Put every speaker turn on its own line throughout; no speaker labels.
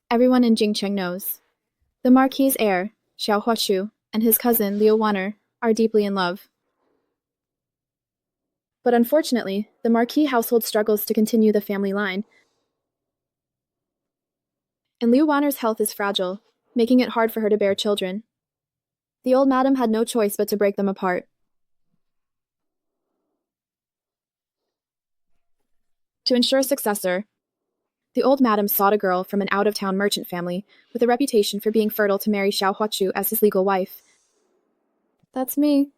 Everyone in Jingcheng knows. The Marquis' heir, Xiao Huashu, and his cousin, Leo Wanner, are deeply in love. But unfortunately, the Marquis household struggles to continue the family line, and Liu Wanner's health is fragile, making it hard for her to bear children. The old madam had no choice but to break them apart. To ensure a successor, the old madam sought a girl from an out-of-town merchant family with a reputation for being fertile to marry Xiao Huachu as his legal wife. That's me.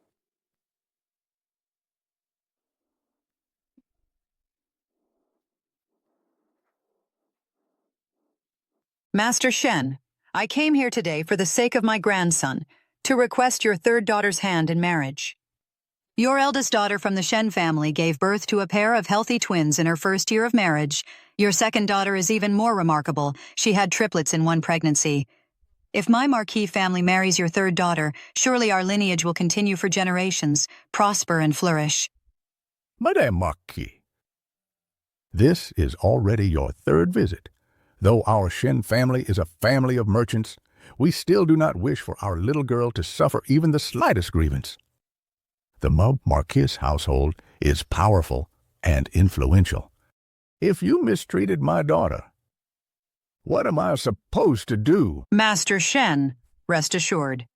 Master Shen, I came here today for the sake of my grandson, to request your third daughter's hand in marriage. Your eldest daughter from the Shen family gave birth to a pair of healthy twins in her first year of marriage. Your second daughter is even more remarkable. She had triplets in one pregnancy. If my Marquis family marries your third daughter, surely our lineage will continue for generations, prosper and flourish.
Madame Marquis, this is already your third visit. Though our Shen family is a family of merchants, we still do not wish for our little girl to suffer even the slightest grievance. The Marquis household is powerful and influential. If you mistreated my daughter, what am I supposed to do?
Master Shen, rest assured.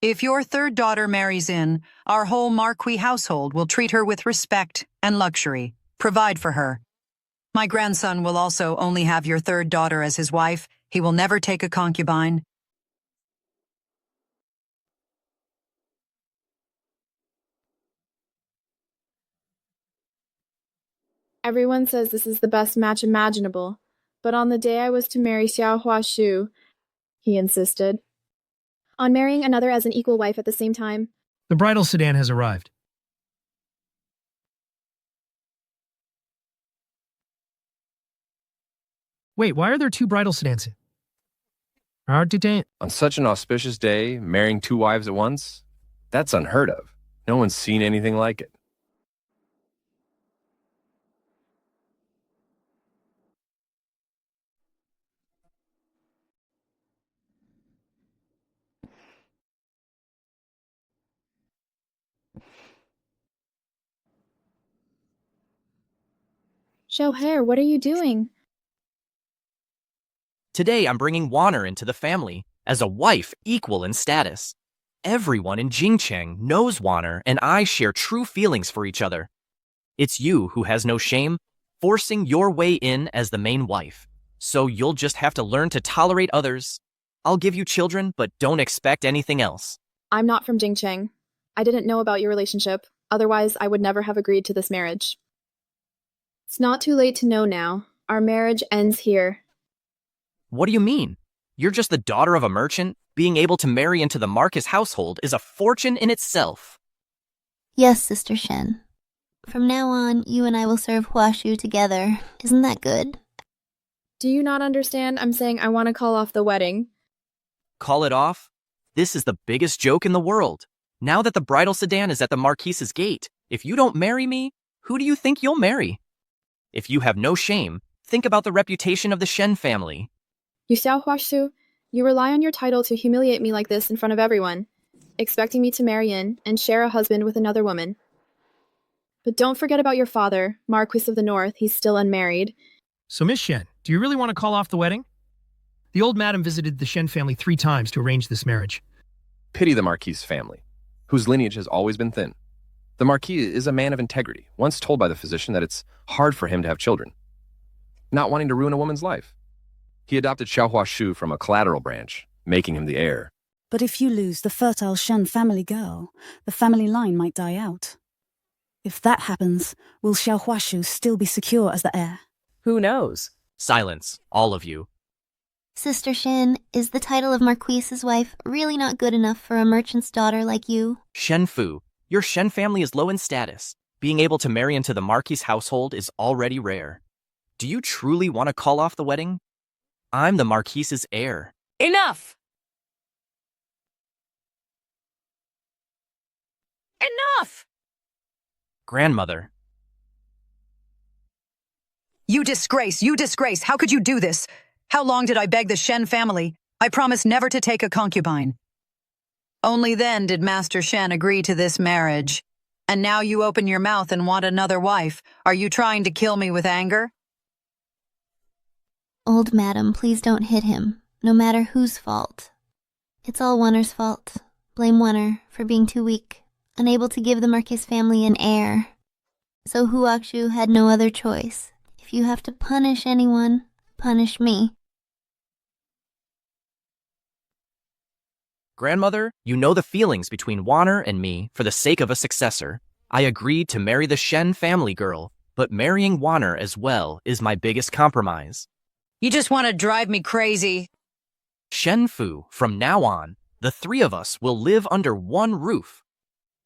If your third daughter marries in, our whole Marquis household will treat her with respect and luxury, provide for her. My grandson will also only have your third daughter as his wife. He will never take a concubine.
Everyone says this is the best match imaginable, but on the day I was to marry Xiao Huashu, he insisted on marrying another as an equal wife at the same time.
The bridal sedan has arrived. Wait, why are there two bridal sedans?
On such an auspicious day, marrying two wives at once? That's unheard of. No one's seen anything like it.
Xiao, what are you doing?
Today I'm bringing Wanner into the family as a wife equal in status. Everyone in Jingcheng knows Wanner and I share true feelings for each other. It's you who has no shame, forcing your way in as the main wife. So you'll just have to learn to tolerate others. I'll give you children, but don't expect anything else.
I'm not from Jingcheng. I didn't know about your relationship. Otherwise, I would never have agreed to this marriage. It's not too late to know now. Our marriage ends here.
What do you mean? You're just the daughter of a merchant? Being able to marry into the Marquis household is a fortune in itself.
Yes, Sister Shen. From now on, you and I will serve Huashu together. Isn't that good?
Do you not understand? I'm saying I want to call off the wedding.
Call it off? This is the biggest joke in the world. Now that the bridal sedan is at the Marquis's gate, if you don't marry me, who do you think you'll marry? If you have no shame, think about the reputation of the Shen family.
You Xiao Huashu, you rely on your title to humiliate me like this in front of everyone, expecting me to marry in and share a husband with another woman. But don't forget about your father, Marquis of the North. He's still unmarried.
So, Miss Shen, do you really want to call off the wedding? The old madam visited the Shen family 3 times to arrange this marriage.
Pity the Marquis family, whose lineage has always been thin. The Marquis is a man of integrity, once told by the physician that it's hard for him to have children, not wanting to ruin a woman's life. He adopted Xiao Huashu from a collateral branch, making him the heir.
But if you lose the fertile Shen family girl, the family line might die out. If that happens, will Xiao Huashu still be secure as the heir?
Who knows? Silence, all of you.
Sister Shen, is the title of Marquis's wife really not good enough for a merchant's daughter like you?
Shen Fu, your Shen family is low in status. Being able to marry into the Marquis household is already rare. Do you truly want to call off the wedding? I'm the Marquis's heir.
Enough! Enough!
Grandmother.
You disgrace! You disgrace! How could you do this? How long did I beg the Shen family? I promised never to take a concubine. Only then did Master Shen agree to this marriage. And now you open your mouth and want another wife. Are you trying to kill me with anger?
Old madam, please don't hit him, no matter whose fault. It's all Wonner's fault. Blame Wonner for being too weak, unable to give the Marquis family an heir. So Huakshu had no other choice. If you have to punish anyone, punish me.
Grandmother, you know the feelings between Wonner and me for the sake of a successor. I agreed to marry the Shen family girl, but marrying Wonner as well is my biggest compromise.
You just want to drive me crazy.
Shen Fu, from now on, the three of us will live under one roof.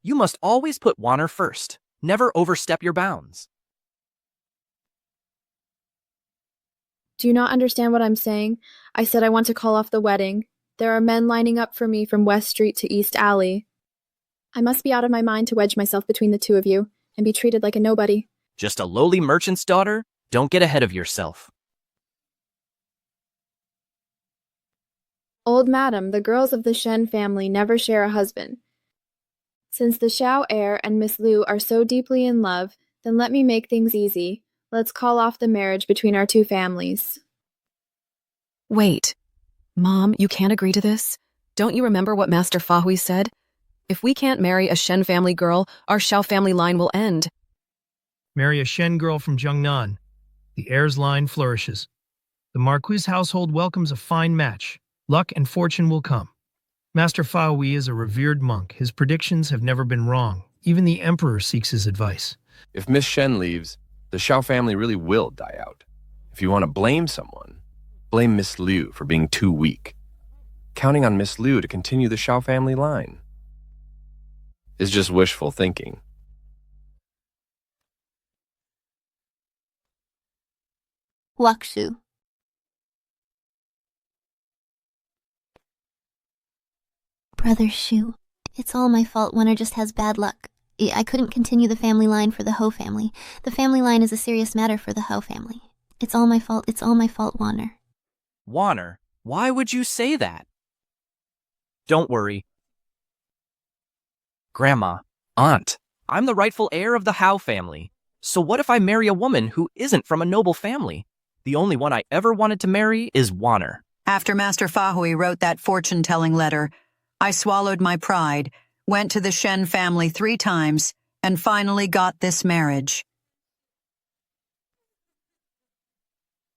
You must always put Wonner first. Never overstep your bounds.
Do you not understand what I'm saying? I said I want to call off the wedding. There are men lining up for me from West Street to East Alley. I must be out of my mind to wedge myself between the two of you and be treated like a nobody.
Just a lowly merchant's daughter? Don't get ahead of yourself.
Old madam, the girls of the Shen family never share a husband. Since the Xiao heir and Miss Liu are so deeply in love, then let me make things easy. Let's call off the marriage between our two families.
Wait. Mom, you can't agree to this? Don't you remember what Master Fahui said? If we can't marry a Shen family girl, our Xiao family line will end.
Marry a Shen girl from Jiangnan. The heir's line flourishes. The Marquis household welcomes a fine match. Luck and fortune will come. Master Fahui is a revered monk. His predictions have never been wrong. Even the emperor seeks his advice.
If Miss Shen leaves, the Xiao family really will die out. If you want to blame someone, blame Miss Liu for being too weak. Counting on Miss Liu to continue the Xiao family line is just wishful thinking.
Huakshu. Brother Shu, it's all my fault. Wonner just has bad luck. I couldn't continue the family line for the Ho family. The family line is a serious matter for the Ho family. It's all my fault. It's all my fault, Wonner.
Wonner, why would you say that? Don't worry. Grandma, Aunt, I'm the rightful heir of the Hao family. So what if I marry a woman who isn't from a noble family? The only one I ever wanted to marry is Wonner.
After Master Fahui wrote that fortune-telling letter, I swallowed my pride, went to the Shen family 3 times, and finally got this marriage.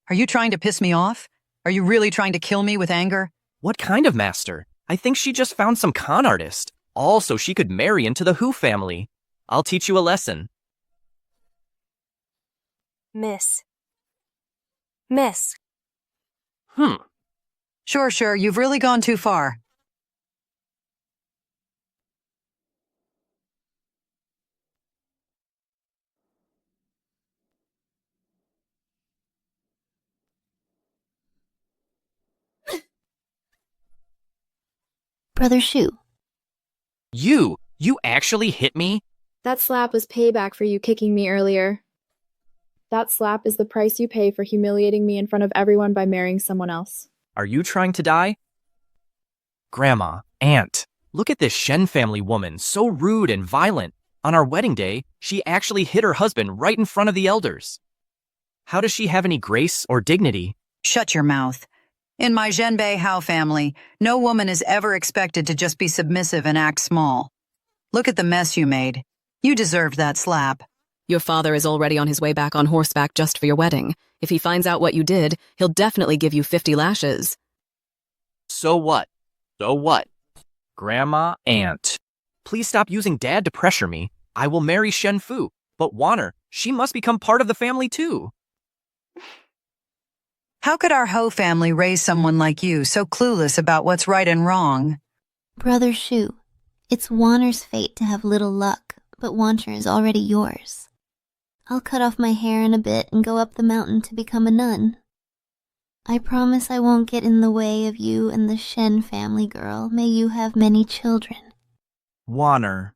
Are you trying to piss me off? Are you really trying to kill me with anger?
What kind of master? I think she just found some con artist. Also, she could marry into the Hu family. I'll teach you a lesson.
Miss.
Sure, you've really gone too far.
Brother Shu.
You actually hit me?
That slap was payback for you kicking me earlier. That slap is the price you pay for humiliating me in front of everyone by marrying someone else.
Are you trying to die? Grandma, Aunt, look at this Shen family woman, so rude and violent. On our wedding day, she actually hit her husband right in front of the elders. How does she have any grace or dignity?
Shut your mouth. In my Zhenbei Hao family, no woman is ever expected to just be submissive and act small. Look at the mess you made. You deserved that slap.
Your father is already on his way back on horseback just for your wedding. If he finds out what you did, he'll definitely give you 50 lashes.
So what? Grandma, Aunt, please stop using Dad to pressure me. I will marry Shen Fu, but Wonner, she must become part of the family too.
How could our Ho family raise someone like you, so clueless about what's right and wrong?
Brother Shu, it's Wonner's fate to have little luck, but Wonner is already yours. I'll cut off my hair in a bit and go up the mountain to become a nun. I promise I won't get in the way of you and the Shen family girl. May you have many children.
Wonner.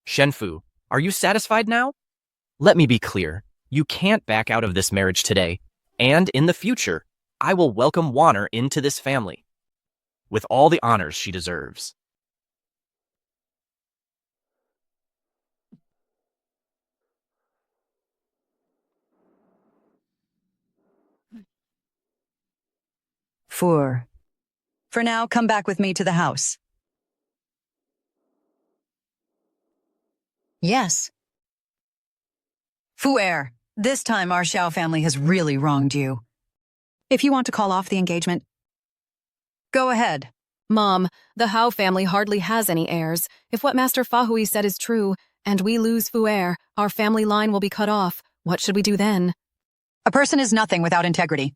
Shen Fu, are you satisfied now? Let me be clear. You can't back out of this marriage today. And in the future, I will welcome Wanner into this family with all the honors she deserves.
For now, come back with me to the house. Yes. Fuer, this time our Xiao family has really wronged you. If you want to call off the engagement, go ahead.
Mom, the Hao family hardly has any heirs. If what Master Fahui said is true, and we lose Fuer, our family line will be cut off. What should we do then?
A person is nothing without integrity.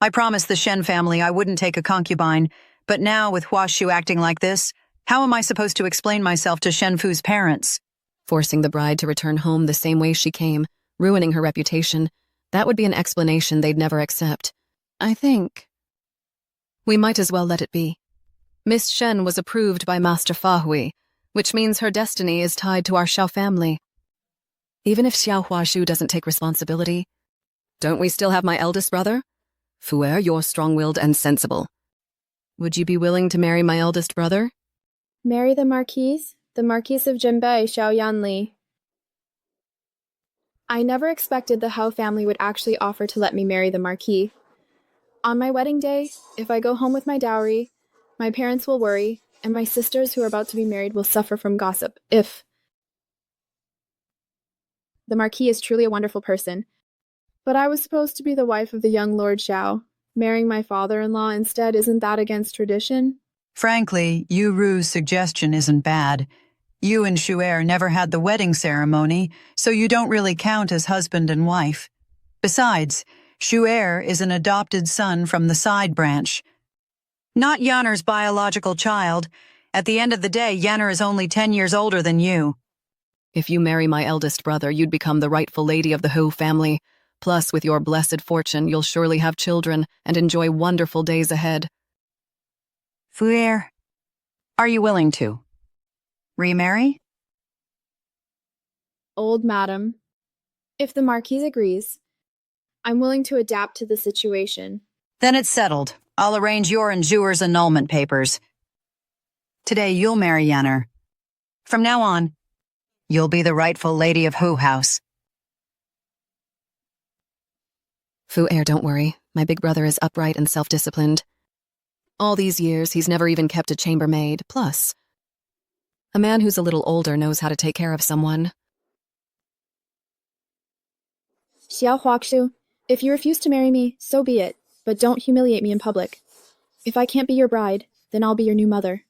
I promised the Shen family I wouldn't take a concubine, but now with Huashu acting like this, how am I supposed to explain myself to Shen Fu's parents?
Forcing the bride to return home the same way she came, ruining her reputation. That would be an explanation they'd never accept. I think we might as well let it be. Miss Shen was approved by Master Fahui, which means her destiny is tied to our Xiao family. Even if Xiao Huashu doesn't take responsibility, don't we still have my eldest brother? Fuer, you're strong-willed and sensible. Would you be willing to marry my eldest brother?
Marry the Marquis of Jinbei, Xiao Yanli. I never expected the Hao family would actually offer to let me marry the Marquis. On my wedding day, if I go home with my dowry, my parents will worry, and my sisters who are about to be married will suffer from gossip. If the Marquis is truly a wonderful person, but I was supposed to be the wife of the young Lord Xiao. Marrying my father-in-law instead, isn't that against tradition?
Frankly, Yu Ru's suggestion isn't bad. You and Xuer never had the wedding ceremony, so you don't really count as husband and wife. Besides, Xuer is an adopted son from the side branch. Not Yanner's biological child. At the end of the day, Yanner is only 10 years older than you.
If you marry my eldest brother, you'd become the rightful lady of the Hou family. Plus, with your blessed fortune, you'll surely have children and enjoy wonderful days ahead.
Fuer, are you willing to remarry?
Old madam, if the Marquis agrees, I'm willing to adapt to the situation.
Then it's settled. I'll arrange your and Zhuer's annulment papers. Today, you'll marry Yanner. From now on, you'll be the rightful lady of Hou House.
Fuer, don't worry. My big brother is upright and self-disciplined. All these years, he's never even kept a chambermaid. Plus, a man who's a little older knows how to take care of someone.
Xiao Huaxu, if you refuse to marry me, so be it, but don't humiliate me in public. If I can't be your bride, then I'll be your new mother.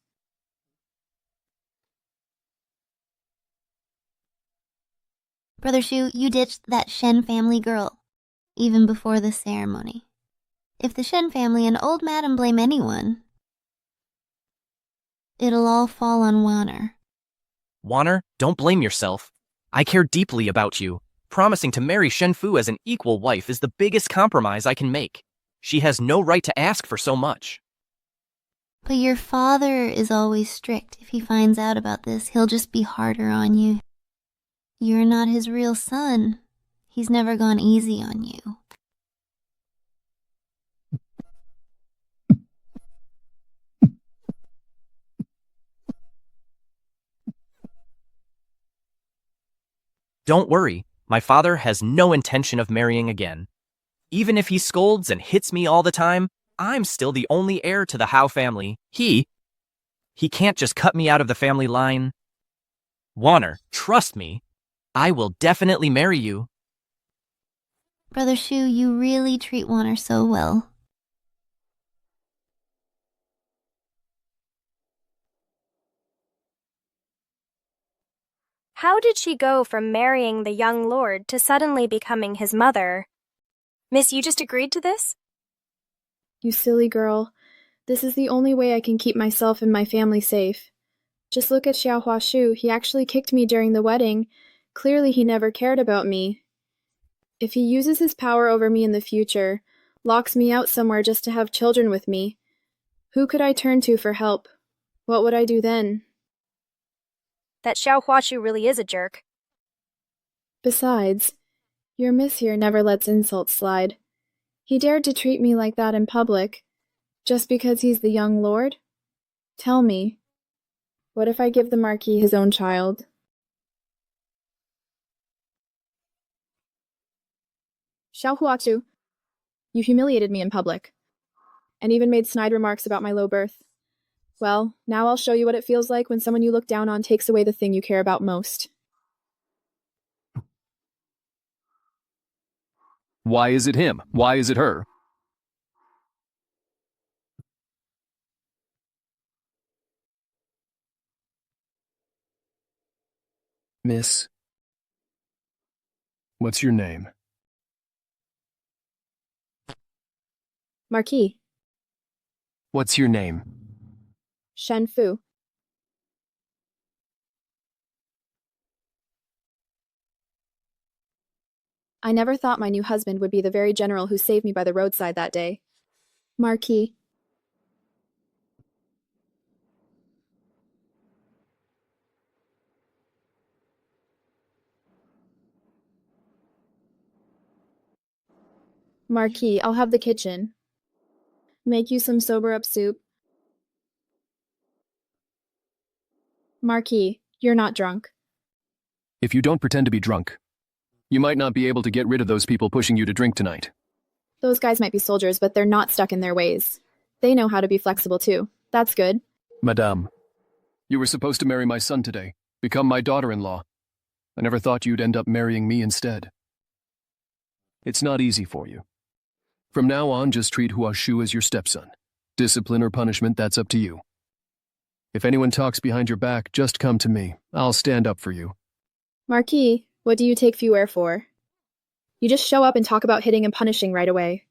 Brother Shu, you ditched that Shen family girl, even before the ceremony. If the Shen family and old madam blame anyone, it'll all fall on Wanner.
Wanner, don't blame yourself. I care deeply about you. Promising to marry Shen Fu as an equal wife is the biggest compromise I can make. She has no right to ask for so much.
But your father is always strict. If he finds out about this, he'll just be harder on you. You're not his real son. He's never gone easy on you.
Don't worry, my father has no intention of marrying again. Even if he scolds and hits me all the time, I'm still the only heir to the Hao family. He can't just cut me out of the family line. Wanner, trust me. I will definitely marry you.
Brother Shu, you really treat Wanner so well.
How did she go from marrying the young lord to suddenly becoming his mother? Miss, you just agreed to this?
You silly girl. This is the only way I can keep myself and my family safe. Just look at Xiao Huashu. He actually kicked me during the wedding. Clearly he never cared about me. If he uses his power over me in the future, locks me out somewhere just to have children with me, who could I turn to for help? What would I do then?
That Xiao Huashu really is a jerk.
Besides, your miss here never lets insults slide. He dared to treat me like that in public, just because he's the young lord? Tell me, what if I give the Marquis his own child? Xiao, you humiliated me in public, and even made snide remarks about my low birth. Well, now I'll show you what it feels like when someone you look down on takes away the thing you care about most.
Why is it him? Why is it her? Miss, what's your name?
Marquis.
What's your name?
Shen Fu. I never thought my new husband would be the very general who saved me by the roadside that day. Marquis. Marquis, I'll have the kitchen. Make you some sober-up soup. Marquis, you're not drunk.
If you don't pretend to be drunk, you might not be able to get rid of those people pushing you to drink tonight.
Those guys might be soldiers, but they're not stuck in their ways. They know how to be flexible too. That's good.
Madame, you were supposed to marry my son today, become my daughter-in-law. I never thought you'd end up marrying me instead. It's not easy for you. From now on, just treat Huashu as your stepson. Discipline or punishment, that's up to you. If anyone talks behind your back, just come to me. I'll stand up for you.
Marquis, what do you take Fuer for? You just show up and talk about hitting and punishing right away.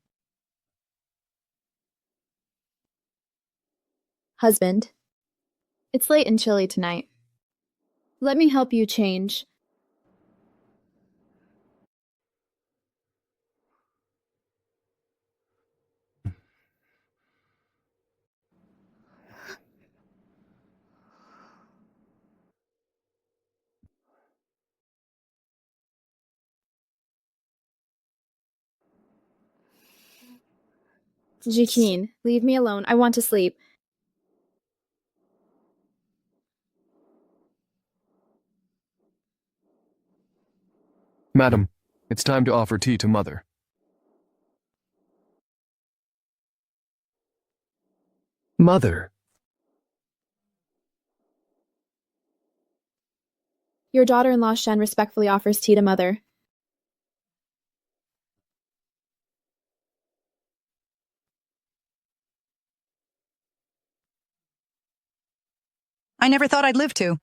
Husband. It's late and chilly tonight. Let me help you change. Jiqin, leave me alone. I want to sleep.
Madam, it's time to offer tea to Mother. Mother.
Your daughter-in-law Shen respectfully offers tea to Mother.
I never thought I'd live to.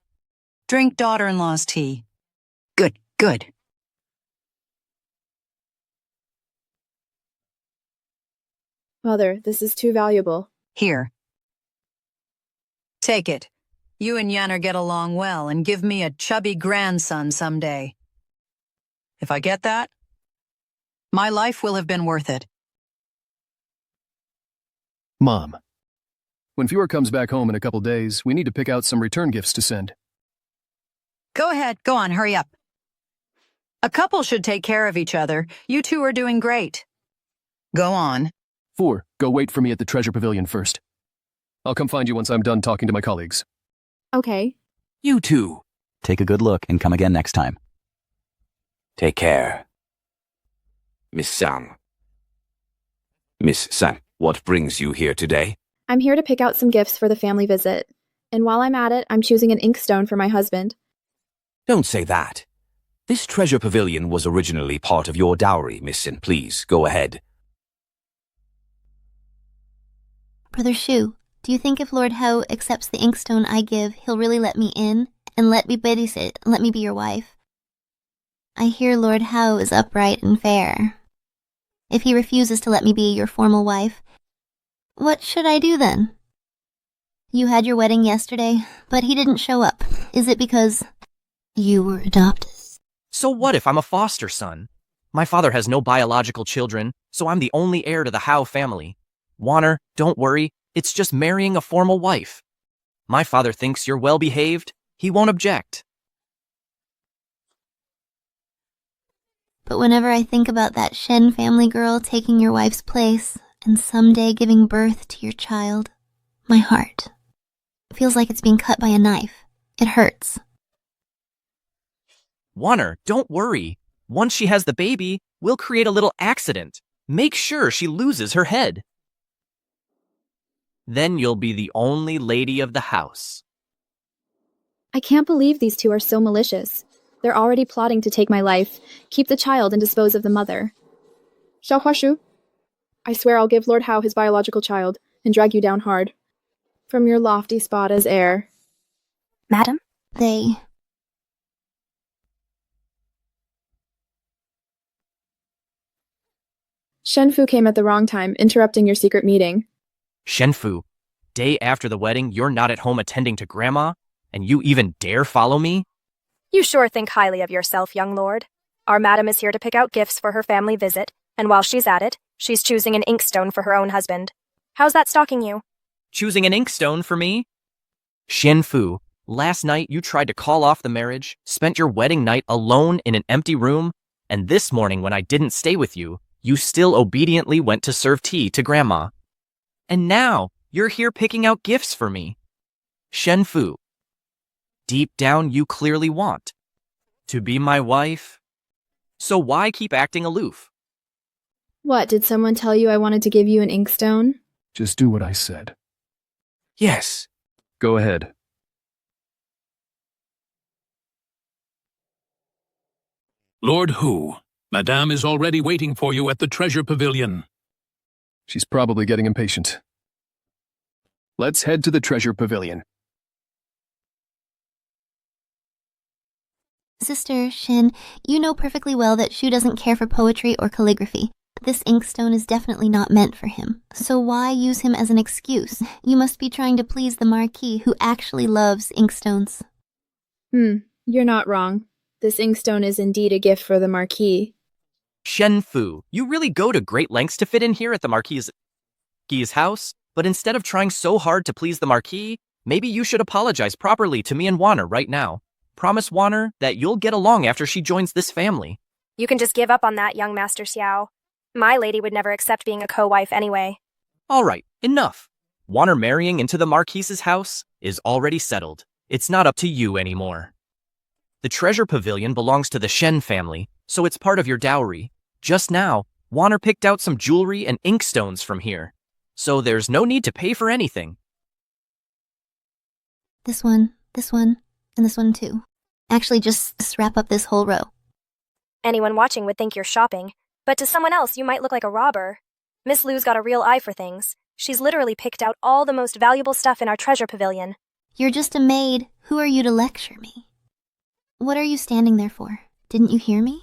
Drink daughter-in-law's tea. Good, good.
Mother, this is too valuable.
Here. Take it. You and Yanner get along well and give me a chubby grandson someday. If I get that, my life will have been worth it.
Mom, when Fuer comes back home in a couple days, we need to pick out some return gifts to send.
Go ahead, go on, hurry up. A couple should take care of each other. You two are doing great. Go on.
Fuer, go wait for me at the treasure pavilion first. I'll come find you once I'm done talking to my colleagues.
Okay.
You too. Take a good look and come again next time. Take care.
Miss San. Miss San, what brings you here today?
I'm here to pick out some gifts for the family visit. And while I'm at it, I'm choosing an inkstone for my husband.
Don't say that. This treasure pavilion was originally part of your dowry, Miss Sin. Please, go ahead.
Brother Shu, do you think if Lord Ho accepts the inkstone I give, he'll really let me in and let me babysit and let me be your wife? I hear Lord Ho is upright and fair. If he refuses to let me be your formal wife, what should I do then? You had your wedding yesterday, but he didn't show up. Is it because you were adopted?
So what if I'm a foster son? My father has no biological children, so I'm the only heir to the Hao family. Warner, don't worry, it's just marrying a formal wife. My father thinks you're well-behaved. He won't object.
But whenever I think about that Shen family girl taking your wife's place and someday giving birth to your child, my heart feels like it's being cut by a knife. It hurts.
Warner, don't worry. Once she has the baby, we'll create a little accident. Make sure she loses her head. Then you'll be the only lady of the house.
I can't believe these two are so malicious. They're already plotting to take my life, keep the child and dispose of the mother. Xiao, I swear I'll give Lord Hao his biological child and drag you down hard. From your lofty spot as heir.
Madam?
Shenfu came at the wrong time, interrupting your secret meeting.
Shenfu, day after the wedding, you're not at home attending to Grandma, and you even dare follow me?
You sure think highly of yourself, young lord. Our madam is here to pick out gifts for her family visit, and while she's at it, she's choosing an inkstone for her own husband. How's that stalking you?
Choosing an inkstone for me? Shenfu, last night you tried to call off the marriage, spent your wedding night alone in an empty room, and this morning when I didn't stay with you, you still obediently went to serve tea to Grandma. And now, you're here picking out gifts for me. Shenfu, deep down you clearly want to be my wife. So why keep acting aloof?
What, did someone tell you I wanted to give you an inkstone?
Just do what I said.
Yes.
Go ahead.
Lord Hu, Madame is already waiting for you at the treasure pavilion.
She's probably getting impatient. Let's head to the treasure pavilion.
Sister Shen, you know perfectly well that Shu doesn't care for poetry or calligraphy. This inkstone is definitely not meant for him. So why use him as an excuse? You must be trying to please the Marquis, who actually loves inkstones.
You're not wrong. This inkstone is indeed a gift for the Marquis.
Shenfu, you really go to great lengths to fit in here at the Marquis's house, but instead of trying so hard to please the Marquis, maybe you should apologize properly to me and Warner right now. Promise Warner that you'll get along after she joins this family.
You can just give up on that, young Master Xiao. My lady would never accept being a co-wife anyway.
All right, enough. Warner marrying into the Marquis's house is already settled. It's not up to you anymore. The treasure pavilion belongs to the Shen family, so it's part of your dowry. Just now, Warner picked out some jewelry and inkstones from here, so there's no need to pay for anything.
This one, and this one too. Actually, just wrap up this whole row.
Anyone watching would think you're shopping, but to someone else you might look like a robber. Miss Lu's got a real eye for things. She's literally picked out all the most valuable stuff in our treasure pavilion.
You're just a maid. Who are you to lecture me? What are you standing there for? Didn't you hear me?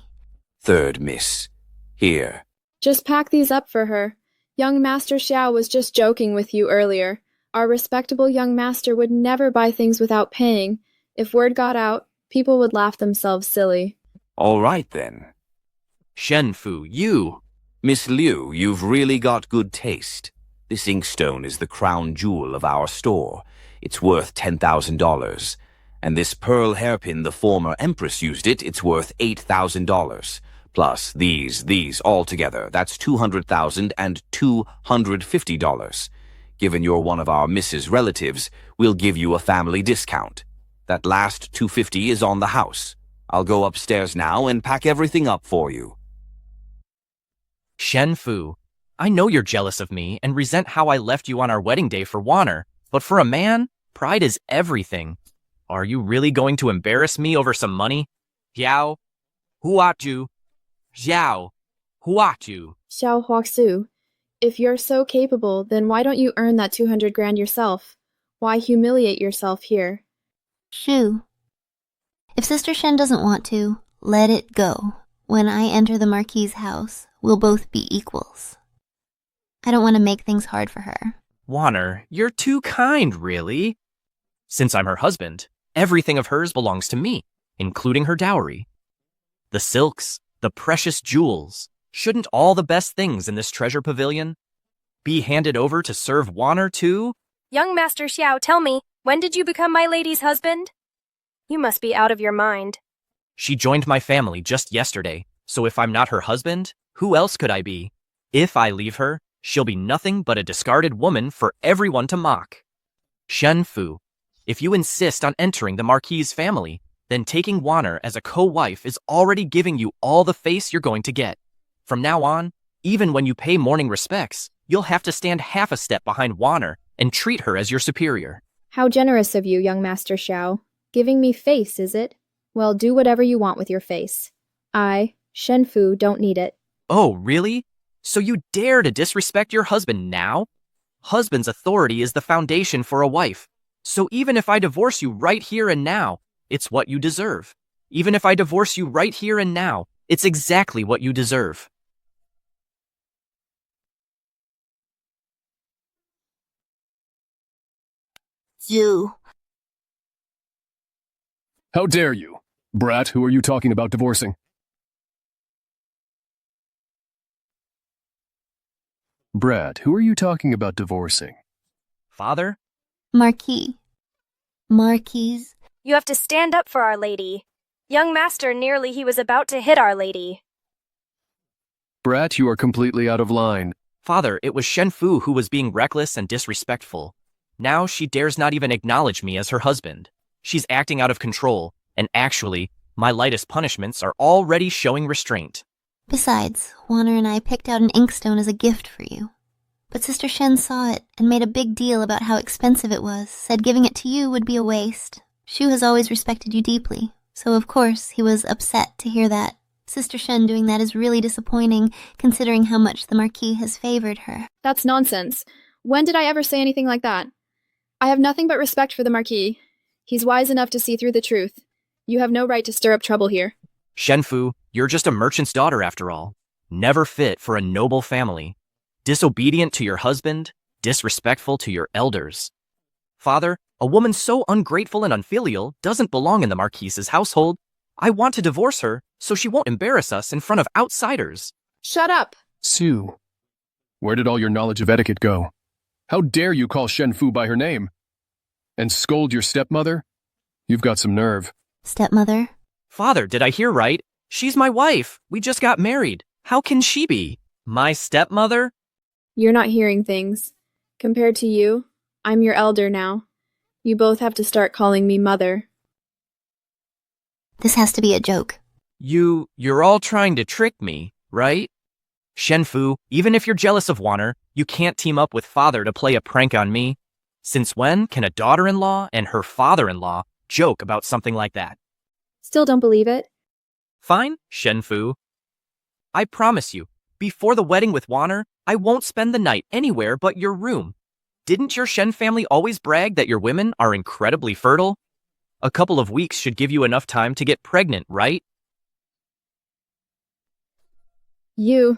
Third miss. Here.
Just pack these up for her. Young Master Xiao was just joking with you earlier. Our respectable young master would never buy things without paying. If word got out, people would laugh themselves silly.
All right, then.
Shenfu, you.
Miss Liu, you've really got good taste. This inkstone is the crown jewel of our store. It's worth $10,000. And this pearl hairpin, the former empress used it, it's worth $8,000. Plus these all together, that's $200,000 and $250. Given you're one of our Mrs. relatives, we'll give you a family discount. That last $250 is on the house. I'll go upstairs now and pack everything up for you.
Shenfu, I know you're jealous of me and resent how I left you on our wedding day for Warner, but for a man, pride is everything. Are you really going to embarrass me over some money? Xiao, Huatu. Xiao, Huatu.
Xiao Huaxu, if you're so capable, then why don't you earn that 200 grand yourself? Why humiliate yourself here?
Shu. If Sister Shen doesn't want to, let it go. When I enter the Marquis's house, we'll both be equals. I don't want to make things hard for her.
Warner, you're too kind, really. Since I'm her husband, everything of hers belongs to me, including her dowry. The silks, the precious jewels, shouldn't all the best things in this treasure pavilion be handed over to serve Warner too?
Young Master Xiao, tell me, when did you become my lady's husband? You must be out of your mind.
She joined my family just yesterday, So if I'm not her husband, who else could I be? If I leave her, she'll be nothing but a discarded woman for everyone to mock. Shen Fu, if you insist on entering the Marquis family, then taking Wanner as a co-wife is already giving you all the face you're going to get. From now on, even when you pay mourning respects, you'll have to stand half a step behind Wanner and treat her as your superior.
How generous of you, young Master Xiao. Giving me face, is it? Well, do whatever you want with your face. I, Shen Fu, don't need it.
Oh, really? So you dare to disrespect your husband now? Husband's authority is the foundation for a wife. So even if I divorce you right here and now, it's what you deserve. Even if I divorce you right here and now, it's exactly what you deserve.
Zhu.
How dare you? Brat, who are you talking about divorcing? Brat, who are you talking about divorcing?
Father?
Marquis. Marquis.
You have to stand up for Our Lady. Young Master nearly he was about to hit Our Lady.
Brat, you are completely out of line.
Father, it was Shen Fu who was being reckless and disrespectful. Now she dares not even acknowledge me as her husband. She's acting out of control, and actually, my lightest punishments are already showing restraint.
Besides, Wanner and I picked out an inkstone as a gift for you. But Sister Shen saw it and made a big deal about how expensive it was, said giving it to you would be a waste. Shu has always respected you deeply, so of course he was upset to hear that. Sister Shen doing that is really disappointing, considering how much the Marquis has favored her.
That's nonsense. When did I ever say anything like that? I have nothing but respect for the Marquis. He's wise enough to see through the truth. You have no right to stir up trouble here.
Shen Fu, you're just a merchant's daughter after all. Never fit for a noble family. Disobedient to your husband, disrespectful to your elders. Father, a woman so ungrateful and unfilial doesn't belong in the Marquis's household. I want to divorce her so she won't embarrass us in front of outsiders.
Shut up!
Sue, where did all your knowledge of etiquette go? How dare you call Shen Fu by her name? And scold your stepmother? You've got some nerve.
Stepmother?
Father, did I hear right? She's my wife. We just got married. How can she be? My stepmother?
You're not hearing things. Compared to you, I'm your elder now. You both have to start calling me mother.
This has to be a joke.
You're all trying to trick me, right? Shen Fu, even if you're jealous of Wanner, you can't team up with Father to play a prank on me. Since when can a daughter-in-law and her father-in-law joke about something like that?
Still don't believe it?
Fine, Shen Fu. I promise you, before the wedding with Wanner, I won't spend the night anywhere but your room. Didn't your Shen family always brag that your women are incredibly fertile? A couple of weeks should give you enough time to get pregnant, right?
You.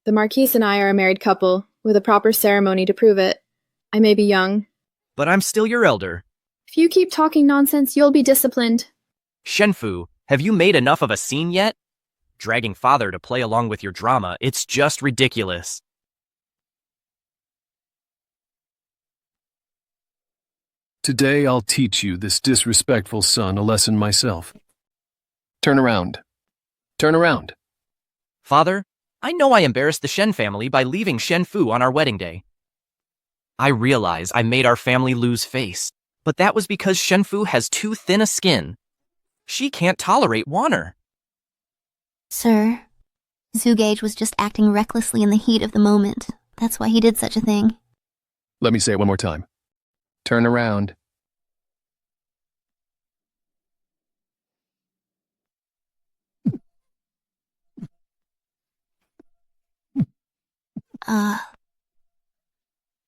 The Marquis and I are a married couple, with a proper ceremony to prove it. I may be young.
But I'm still your elder.
If you keep talking nonsense, you'll be disciplined.
Shen Fu, have you made enough of a scene yet? Dragging Father to play along with your drama, it's just ridiculous.
Today I'll teach you, this disrespectful son, a lesson myself. Turn around. Turn around.
Father, I know I embarrassed the Shen family by leaving Shen Fu on our wedding day. I realize I made our family lose face, but that was because Shen Fu has too thin a skin. She can't tolerate Wanner.
Sir, Zugage was just acting recklessly in the heat of the moment. That's why he did such a thing.
Let me say it one more time. Turn around.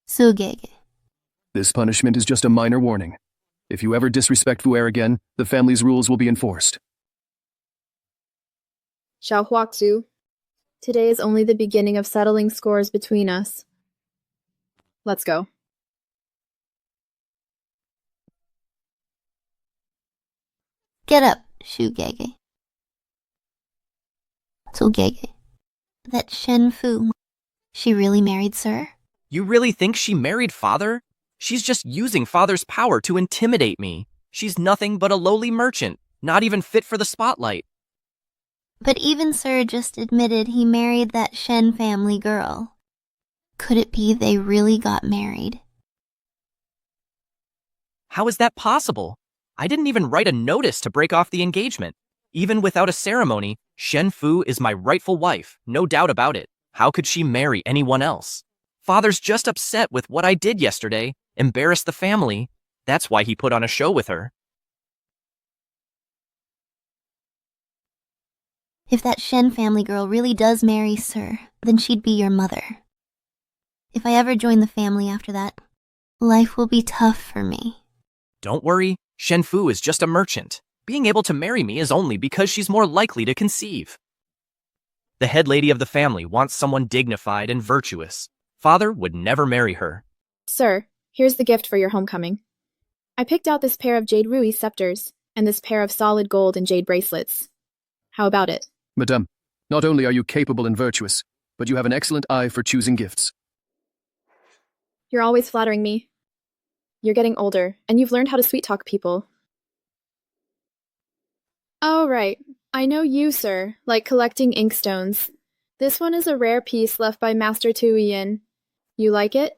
Zugage.
This punishment is just a minor warning. If you ever disrespect Fuer again, the family's rules will be enforced.
Xiao Huaxu, today is only the beginning of settling scores between us. Let's go.
Get up, Shugege. Zugege. That Shen Fu. She really married Sir?
You really think she married Father? She's just using Father's power to intimidate me. She's nothing but a lowly merchant, not even fit for the spotlight.
But even Sir just admitted he married that Shen family girl. Could it be they really got married?
How is that possible? I didn't even write a notice to break off the engagement. Even without a ceremony, Shen Fu is my rightful wife, no doubt about it. How could she marry anyone else? Father's just upset with what I did yesterday, embarrassed the family. That's why he put on a show with her.
If that Shen family girl really does marry Sir, then she'd be your mother. If I ever join the family after that, life will be tough for me.
Don't worry, Shen Fu is just a merchant. Being able to marry me is only because she's more likely to conceive. The head lady of the family wants someone dignified and virtuous. Father would never marry her.
Sir, here's the gift for your homecoming. I picked out this pair of jade ruby scepters and this pair of solid gold and jade bracelets. How about it?
Madame, not only are you capable and virtuous, but you have an excellent eye for choosing gifts.
You're always flattering me. You're getting older, and you've learned how to sweet-talk people. Oh, right. I know you, sir, like collecting inkstones. This one is a rare piece left by Master Tuiyin. You like it?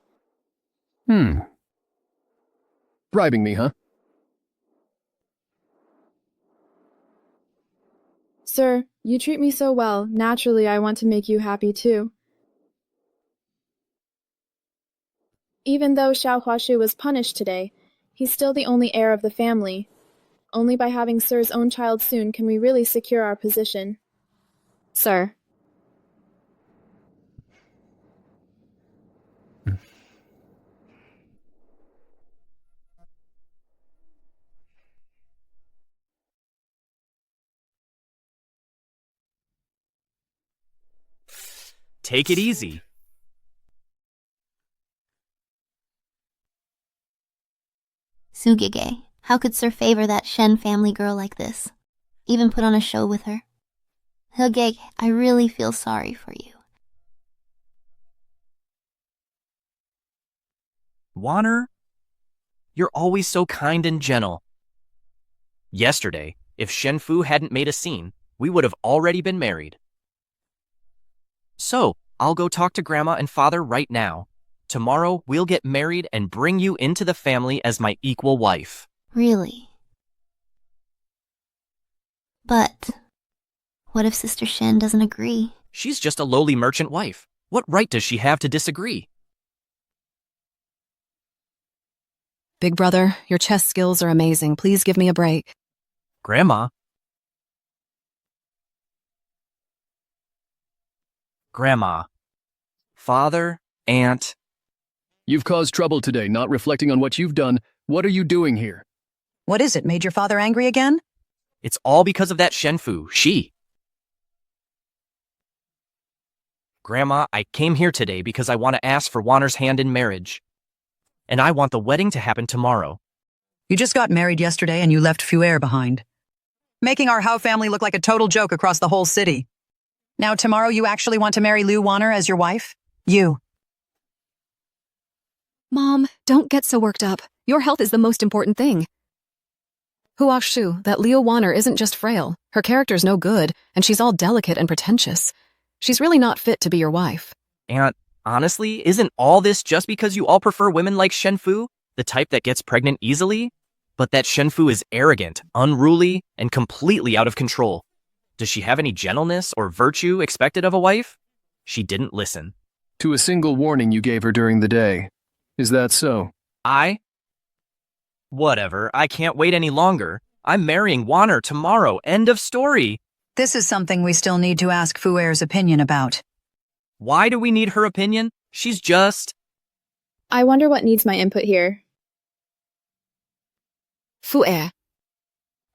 Bribing me, huh?
Sir, you treat me so well. Naturally, I want to make you happy, too. Even though Xiao Huashu was punished today, he's still the only heir of the family. Only by having Sir's own child soon can we really secure our position. Sir.
Take it easy.
Sugege, how could Sir favor that Shen family girl like this? Even put on a show with her? Hugege, I really feel sorry for you.
Wanner, you're always so kind and gentle. Yesterday, if Shen Fu hadn't made a scene, we would have already been married. So, I'll go talk to Grandma and Father right now. Tomorrow, we'll get married and bring you into the family as my equal wife.
Really? But what if Sister Shen doesn't agree?
She's just a lowly merchant wife. What right does she have to disagree?
Big brother, your chess skills are amazing. Please give me a break.
Grandma? Grandma. Father, Aunt.
You've caused trouble today, not reflecting on what you've done. What are you doing here?
What is it? Made your father angry again?
It's all because of that Shen Fu. She. Grandma, I came here today because I want to ask for Wanner's hand in marriage. And I want the wedding to happen tomorrow.
You just got married yesterday and you left Fuer behind, making our Hao family look like a total joke across the whole city. Now tomorrow you actually want to marry Liu Wanner as your wife? You.
Mom, don't get so worked up. Your health is the most important thing. Huashu, that Leo Wanner isn't just frail. Her character's no good, and she's all delicate and pretentious. She's really not fit to be your wife.
Aunt, honestly, isn't all this just because you all prefer women like Shen Fu, the type that gets pregnant easily? But that Shen Fu is arrogant, unruly, and completely out of control. Does she have any gentleness or virtue expected of a wife? She didn't listen.
To a single warning you gave her during the day. Is that so?
Whatever, I can't wait any longer. I'm marrying Wanner tomorrow, end of story.
This is something we still need to ask Fuer's opinion about.
Why do we need her opinion? She's just...
I wonder what needs my input here.
Fuer.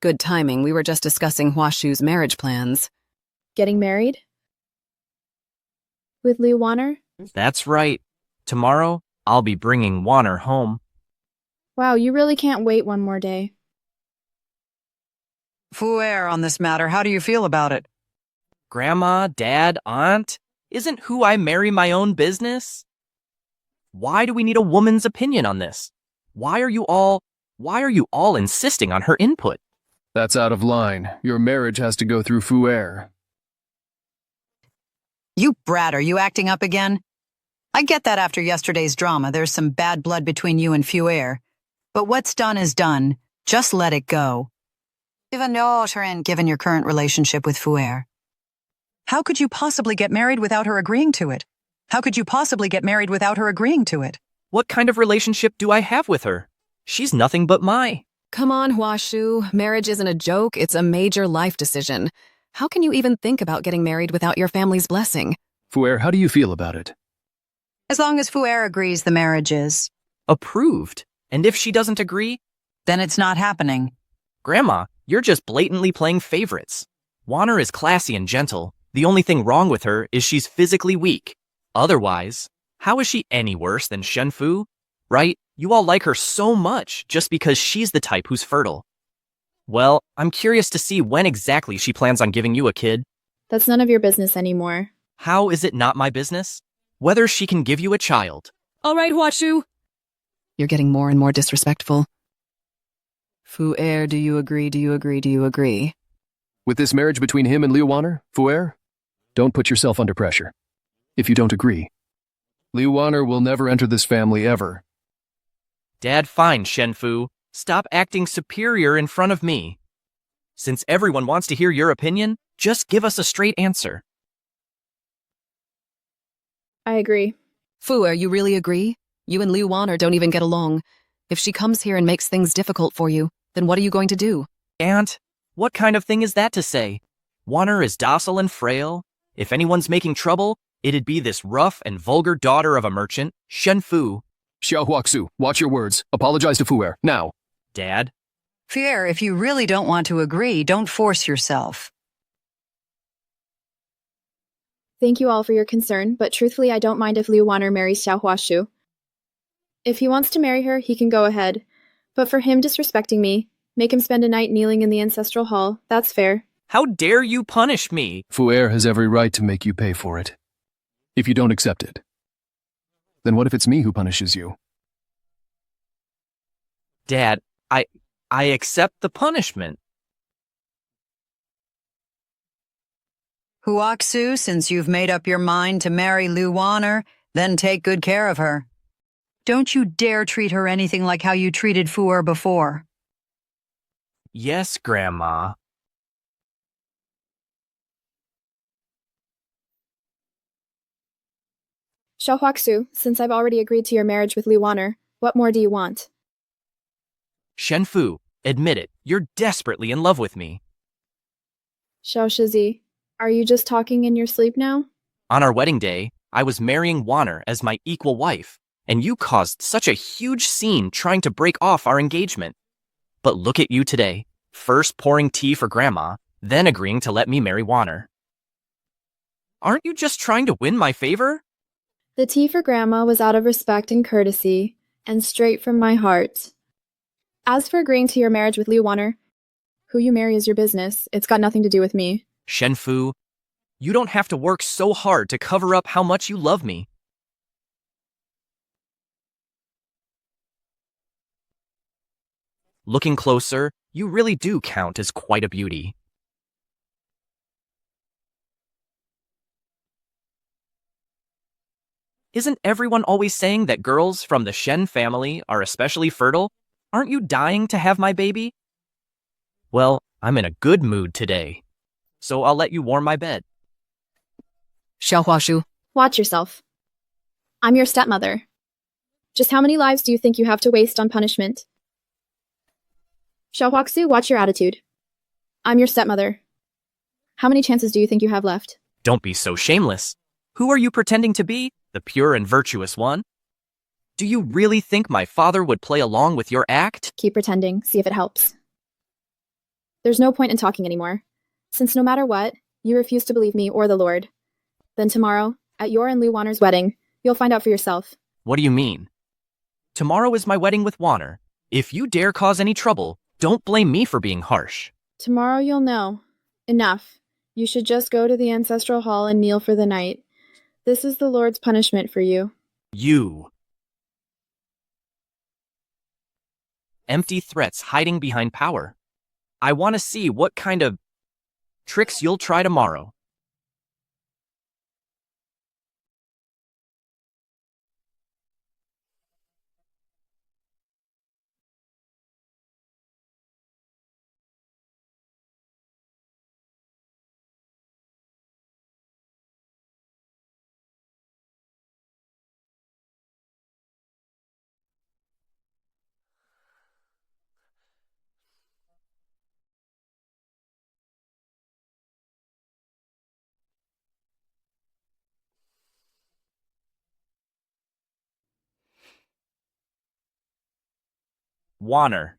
Good timing, we were just discussing Huashu's marriage plans.
Getting married? With Liu Wanner?
That's right. Tomorrow, I'll be bringing Wanner home.
Wow, you really can't wait one more day.
Fuer on this matter, how do you feel about it?
Grandma, Dad, Aunt, isn't who I marry my own business? Why do we need a woman's opinion on this? Why are you all insisting on her input?
That's out of line. Your marriage has to go through Fuer.
You brat, are you acting up again? I get that after yesterday's drama, there's some bad blood between you and Fuer. But what's done is done. Just let it go. Given your current relationship with Fuer. How could you possibly get married without her agreeing to it? How could you possibly get married without her agreeing to it?
What kind of relationship do I have with her? She's nothing but my.
Come on, Huashu. Marriage isn't a joke, it's a major life decision. How can you even think about getting married without your family's blessing?
Fuer, how do you feel about it?
As long as Fuer agrees, the marriage is.
Approved. And if she doesn't agree?
Then it's not happening.
Grandma, you're just blatantly playing favorites. Wanner is classy and gentle. The only thing wrong with her is she's physically weak. Otherwise, how is she any worse than Shenfu? Right? You all like her so much just because she's the type who's fertile. Well, I'm curious to see when exactly she plans on giving you a kid.
That's none of your business anymore.
How is it not my business? Whether she can give you a child.
All right, Huashu. You're getting more and more disrespectful. Fuer, do you agree, do you agree, do you agree?
With this marriage between him and Leo Wanner, Fuer, don't put yourself under pressure. If you don't agree, Leo Wanner will never enter this family ever.
Dad, fine, Shenfu. Stop acting superior in front of me. Since everyone wants to hear your opinion, just give us a straight answer.
I agree.
Fuer, you really agree? You and Liu Wanner don't even get along. If she comes here and makes things difficult for you, then what are you going to do?
Aunt, what kind of thing is that to say? Wanner is docile and frail. If anyone's making trouble, it'd be this rough and vulgar daughter of a merchant, Shenfu.
Xiao Huaxu, watch your words. Apologize to Fuer, now.
Dad?
Fuer, if you really don't want to agree, don't force yourself.
Thank you all for your concern, but truthfully I don't mind if Liu Wanner marries Xiao Huashu. If he wants to marry her, he can go ahead. But for him disrespecting me, make him spend a night kneeling in the ancestral hall, that's fair.
How dare you punish me?
Fuer has every right to make you pay for it. If you don't accept it, then what if it's me who punishes you?
Dad, I accept the punishment.
Huaxu, since you've made up your mind to marry Liu Wanner, then take good care of her. Don't you dare treat her anything like how you treated Fuer before.
Yes, Grandma.
Xiao Huaxu, since I've already agreed to your marriage with Liu Wanner, what more do you want?
Shenfu, admit it, you're desperately in love with me.
Xiao Shizi, are you just talking in your sleep now?
On our wedding day, I was marrying Wanner as my equal wife, and you caused such a huge scene trying to break off our engagement. But look at you today, first pouring tea for Grandma, then agreeing to let me marry Wanner. Aren't you just trying to win my favor?
The tea for Grandma was out of respect and courtesy, and straight from my heart. As for agreeing to your marriage with Liu Wanner, who you marry is your business. It's got nothing to do with me.
Shenfu, you don't have to work so hard to cover up how much you love me. Looking closer, you really do count as quite a beauty. Isn't everyone always saying that girls from the Shen family are especially fertile? Aren't you dying to have my baby? Well, I'm in a good mood today, so I'll let you warm my bed.
Xiao Huashu.
Watch yourself. I'm your stepmother. Just how many lives do you think you have to waste on punishment? Xiao Huaxu, watch your attitude. I'm your stepmother. How many chances do you think you have left?
Don't be so shameless. Who are you pretending to be? The pure and virtuous one? Do you really think my father would play along with your act?
Keep pretending, see if it helps. There's no point in talking anymore, since no matter what, you refuse to believe me or the Lord. Then tomorrow, at your and Liu Wanner's wedding, you'll find out for yourself.
What do you mean? Tomorrow is my wedding with Wanner. If you dare cause any trouble, don't blame me for being harsh.
Tomorrow you'll know. Enough. You should just go to the ancestral hall and kneel for the night. This is the Lord's punishment for you.
You. Empty threats hiding behind power. I want to see what kind of tricks you'll try tomorrow. Waner,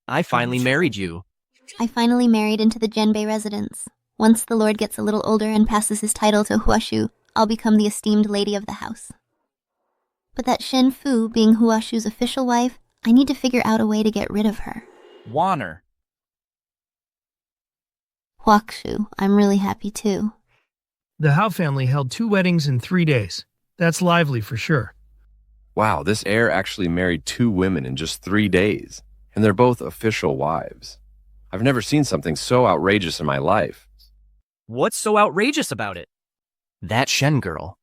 I finally married you.
I finally married into the Genbei residence. Once the lord gets a little older and passes his title to Huashu, I'll become the esteemed lady of the house. But that Shen Fu being Huashu's official wife, I need to figure out a way to get rid of her.
Waner.
Huakshu, I'm really happy too.
The Hao family held 2 weddings in 3 days. That's lively for sure.
Wow, this heir actually married 2 women in just 3 days, and they're both official wives. I've never seen something so outrageous in my life.
What's so outrageous about it? That Shen girl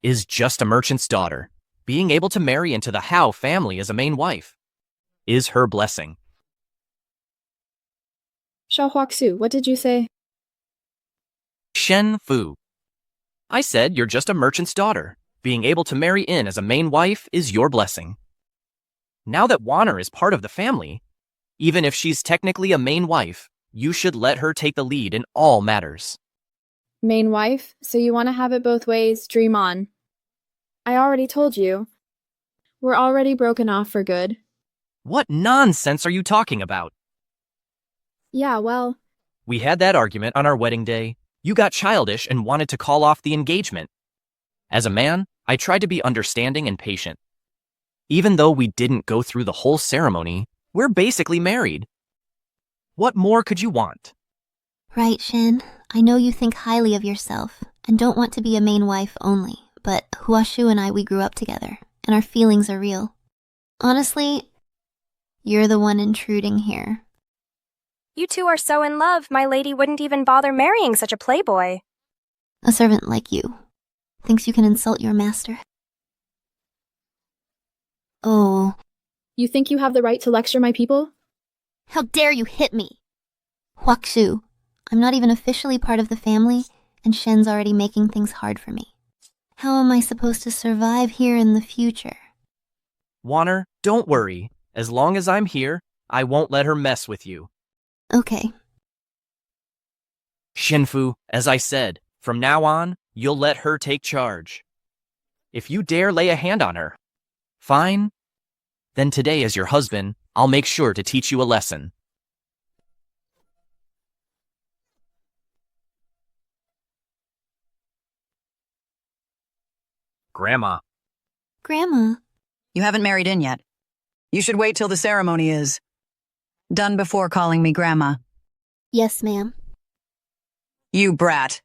is just a merchant's daughter. Being able to marry into the Hao family as a main wife is her blessing.
Xiao Huaxu, what did you say?
Shen Fu. I said you're just a merchant's daughter. Being able to marry in as a main wife is your blessing. Now that Waner is part of the family, even if she's technically a main wife, you should let her take the lead in all matters.
Main wife? So you want to have it both ways, dream on. I already told you. We're already broken off for good.
What nonsense are you talking about?
Yeah, well...
We had that argument on our wedding day. You got childish and wanted to call off the engagement. As a man, I tried to be understanding and patient. Even though we didn't go through the whole ceremony, we're basically married. What more could you want?
Right, Shen. I know you think highly of yourself and don't want to be a main wife only, but Huashu and I, we grew up together, and our feelings are real. Honestly, you're the one intruding here.
You two are so in love, my lady wouldn't even bother marrying such a playboy.
A servant like you thinks you can insult your master. Oh.
You think you have the right to lecture my people?
How dare you hit me? Huakshu, I'm not even officially part of the family, and Shen's already making things hard for me. How am I supposed to survive here in the future?
Waner, don't worry. As long as I'm here, I won't let her mess with you.
Okay.
Shenfu, as I said, from now on, you'll let her take charge. If you dare lay a hand on her, fine. Then today as your husband, I'll make sure to teach you a lesson. Grandma.
Grandma.
You haven't married in yet. You should wait till the ceremony is done before calling me Grandma.
Yes, ma'am.
You brat.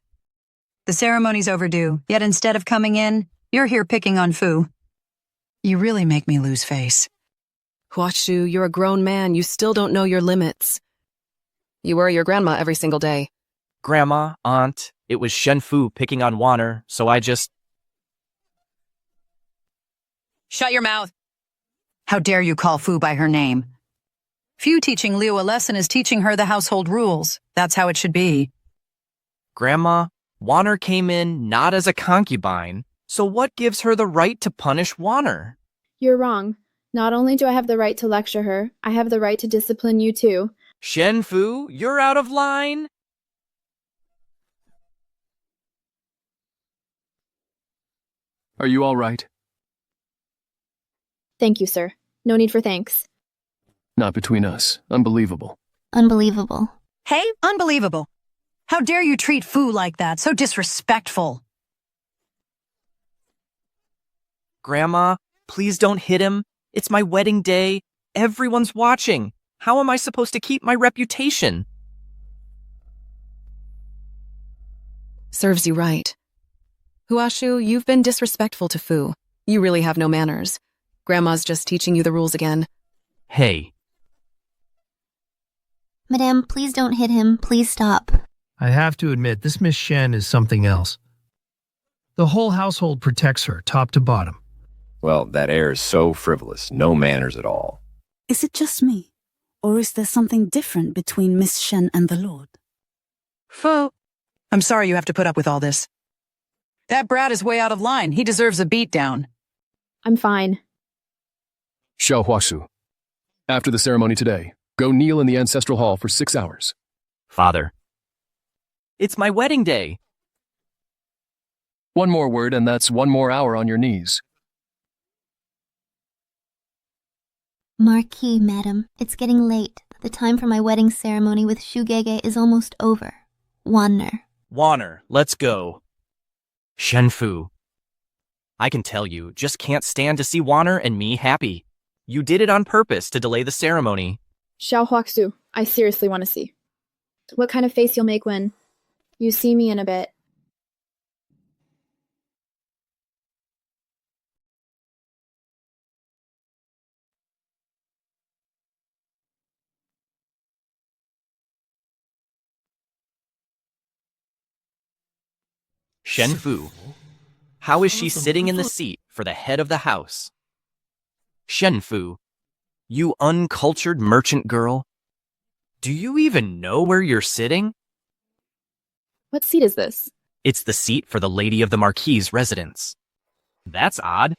The ceremony's overdue, yet instead of coming in, you're here picking on Fu. You really make me lose face.
Huashu, you're a grown man. You still don't know your limits. You worry your grandma every single day.
Grandma, aunt, it was Shenfu picking on Waner, so I just...
Shut your mouth. How dare you call Fu by her name? Fu teaching Leo a lesson is teaching her the household rules. That's how it should be.
Grandma, Waner came in not as a concubine, so what gives her the right to punish Waner?
You're wrong. Not only do I have the right to lecture her, I have the right to discipline you too.
Shenfu, you're out of line.
Are you all right?
Thank you, sir. No need for thanks.
Not between us. Unbelievable.
Unbelievable.
Hey, unbelievable. How dare you treat Fu like that? So disrespectful.
Grandma, please don't hit him. It's my wedding day. Everyone's watching. How am I supposed to keep my reputation?
Serves you right. Huashu, you've been disrespectful to Fu. You really have no manners. Grandma's just teaching you the rules again.
Hey.
Madame, please don't hit him. Please stop.
I have to admit, this Miss Shen is something else. The whole household protects her, top to bottom.
Well, that heir is so frivolous, no manners at all.
Is it just me? Or is there something different between Miss Shen and the Lord?
Fu. I'm sorry you have to put up with all this. That brat is way out of line. He deserves a beatdown.
I'm fine.
Xiao Huashu. After the ceremony today, go kneel in the ancestral hall for 6 hours.
Father. It's my wedding day.
One more word, and that's 1 more hour on your knees.
Marquis, madam, it's getting late. The time for my wedding ceremony with Shugege is almost over. Wanner.
Wanner, let's go. Shenfu. I can tell you, just can't stand to see Wanner and me happy. You did it on purpose to delay the ceremony.
Xiao Huaxu, I seriously want to see. What kind of face you'll make when you see me in a bit.
Shenfu. How is she sitting in the seat for the head of the house? Shenfu. You uncultured merchant girl. Do you even know where you're sitting?
What seat is this?
It's the seat for the lady of the Marquis' residence. That's odd.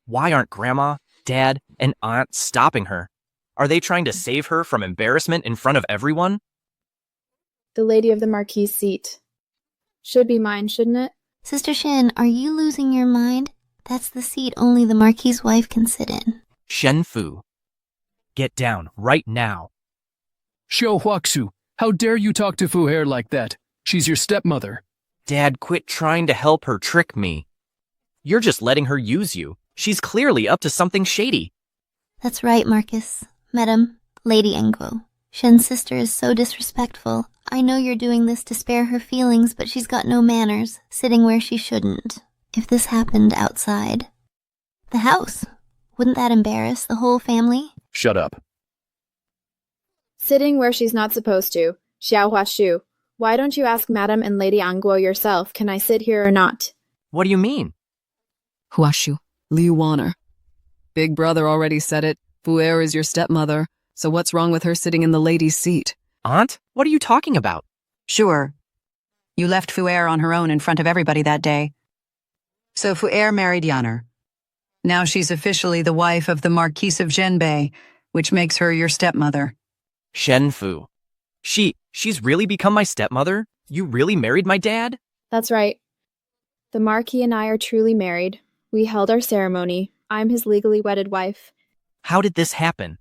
Why aren't Grandma, Dad, and Aunt stopping her? Are they trying to save her from embarrassment in front of everyone?
The lady of the Marquis' seat. Should be mine, shouldn't it?
Sister Shen, are you losing your mind? That's the seat only the Marquis' wife can sit in.
Shenfu. Get down right now.
Xiao Huaxu, how dare you talk to Fu Heir like that? She's your stepmother.
Dad, quit trying to help her trick me. You're just letting her use you. She's clearly up to something shady.
That's right, Marcus. Madam, Lady Engwo. Shen's sister is so disrespectful. I know you're doing this to spare her feelings, but she's got no manners, sitting where she shouldn't. If this happened outside the house, wouldn't that embarrass the whole family?
Shut up.
Sitting where she's not supposed to. Xiao Huaxu. Why don't you ask Madam and Lady Angguo yourself, can I sit here or not?
What do you mean?
Huashu, Liu Wanner. Big brother already said it. Fu Heir is your stepmother, so what's wrong with her sitting in the lady's seat?
Aunt, what are you talking about?
Sure. You left Fu Heir on her own in front of everybody that day. So Fu Heir married Yanner. Now she's officially the wife of the Marquis of Zhenbei, which makes her your stepmother.
Shenfu. She's really become my stepmother? You really married my dad?
That's right. The Marquis and I are truly married. We held our ceremony. I'm his legally wedded wife.
How did this happen?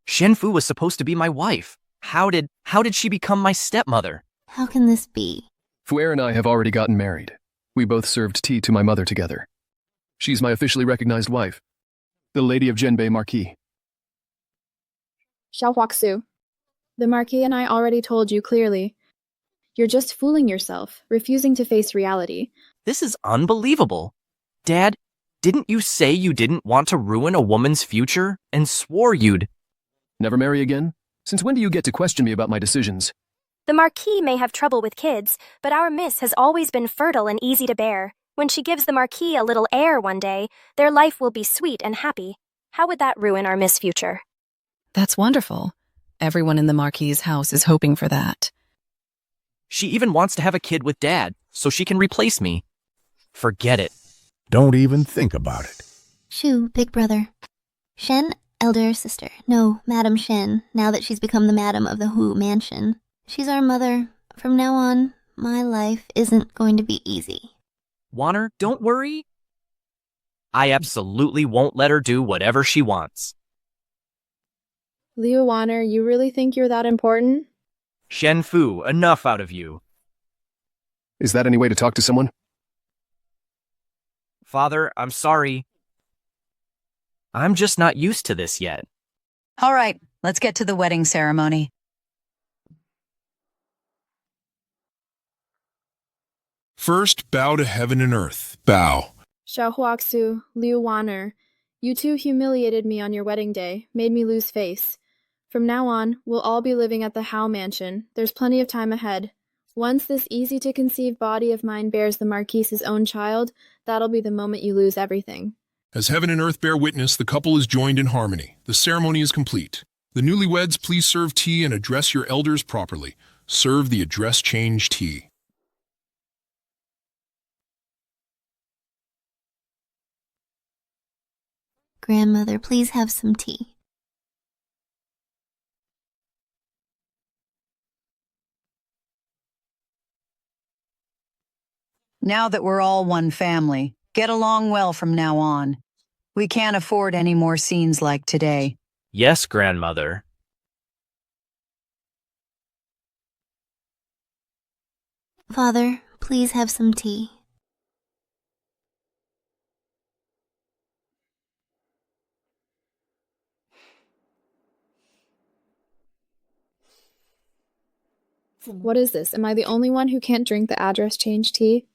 Shenfu was supposed to be my wife. How did she become my stepmother?
How can this be?
Fu Heir and I have already gotten married. We both served tea to my mother together. She's my officially recognized wife, the Lady of Zhenbei Marquis.
Xiao Huaxu. The Marquis and I already told you clearly. You're just fooling yourself, refusing to face reality.
This is unbelievable. Dad, didn't you say you didn't want to ruin a woman's future and swore you'd...
Never marry again? Since when do you get to question me about my decisions?
The Marquis may have trouble with kids, but our Miss has always been fertile and easy to bear. When she gives the Marquis a little heir one day, their life will be sweet and happy. How would that ruin our Miss future?
That's wonderful. Everyone in the Marquis' house is hoping for that.
She even wants to have a kid with Dad, so she can replace me. Forget it.
Don't even think about it.
Shu, big brother. Shen, elder sister. No, Madam Shen, now that she's become the Madam of the Hu Mansion. She's our mother. From now on, my life isn't going to be easy.
Wanner, don't worry. I absolutely won't let her do whatever she wants.
Liu Wanner, you really think you're that important?
Shenfu, enough out of you.
Is that any way to talk to someone?
Father, I'm sorry. I'm just not used to this yet.
All right, let's get to the wedding ceremony.
First, bow to heaven and earth. Bow.
Xiao Huaxu, Liu Wanner, you two humiliated me on your wedding day, made me lose face. From now on, we'll all be living at the Hao Mansion. There's plenty of time ahead. Once this easy-to-conceive body of mine bears the Marquis's own child, that'll be the moment you lose everything.
As heaven and earth bear witness, the couple is joined in harmony. The ceremony is complete. The newlyweds, please serve tea and address your elders properly. Serve the address change tea.
Grandmother, please have some tea.
Now that we're all one family, get along well from now on. We can't afford any more scenes like today.
Yes, grandmother.
Father, please have some tea.
What is this? Am I the only one who can't drink the address change tea?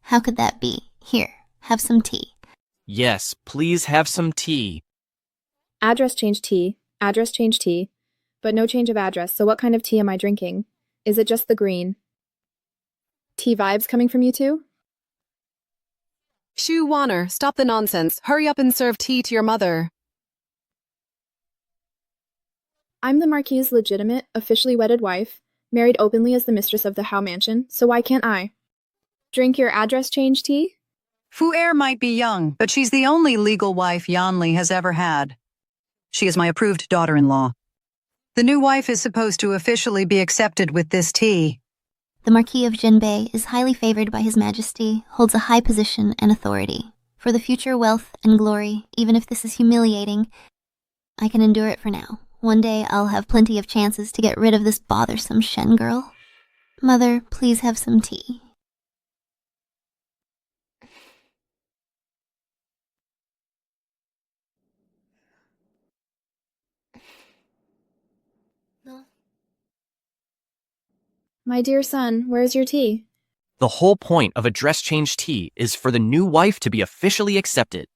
How could that be? Here, have some tea.
Yes, please have some tea.
Address change tea, but no change of address, so what kind of tea am I drinking? Is it just the green? Tea vibes coming from you two?
Shu Warner, stop the nonsense. Hurry up and serve tea to your mother.
I'm the Marquis' legitimate, officially wedded wife, married openly as the mistress of the Howe mansion, so why can't I? Drink your address change tea?
Fu heir might be young, but she's the only legal wife Yanli has ever had. She is my approved daughter-in-law. The new wife is supposed to officially be accepted with this tea.
The Marquis of Jinbei is highly favored by His Majesty, holds a high position and authority. For the future wealth and glory, even if this is humiliating, I can endure it for now. One day I'll have plenty of chances to get rid of this bothersome Shen girl. Mother, please have some tea. No.
My dear son, where's your tea?
The whole point of a dress change tea is for the new wife to be officially accepted.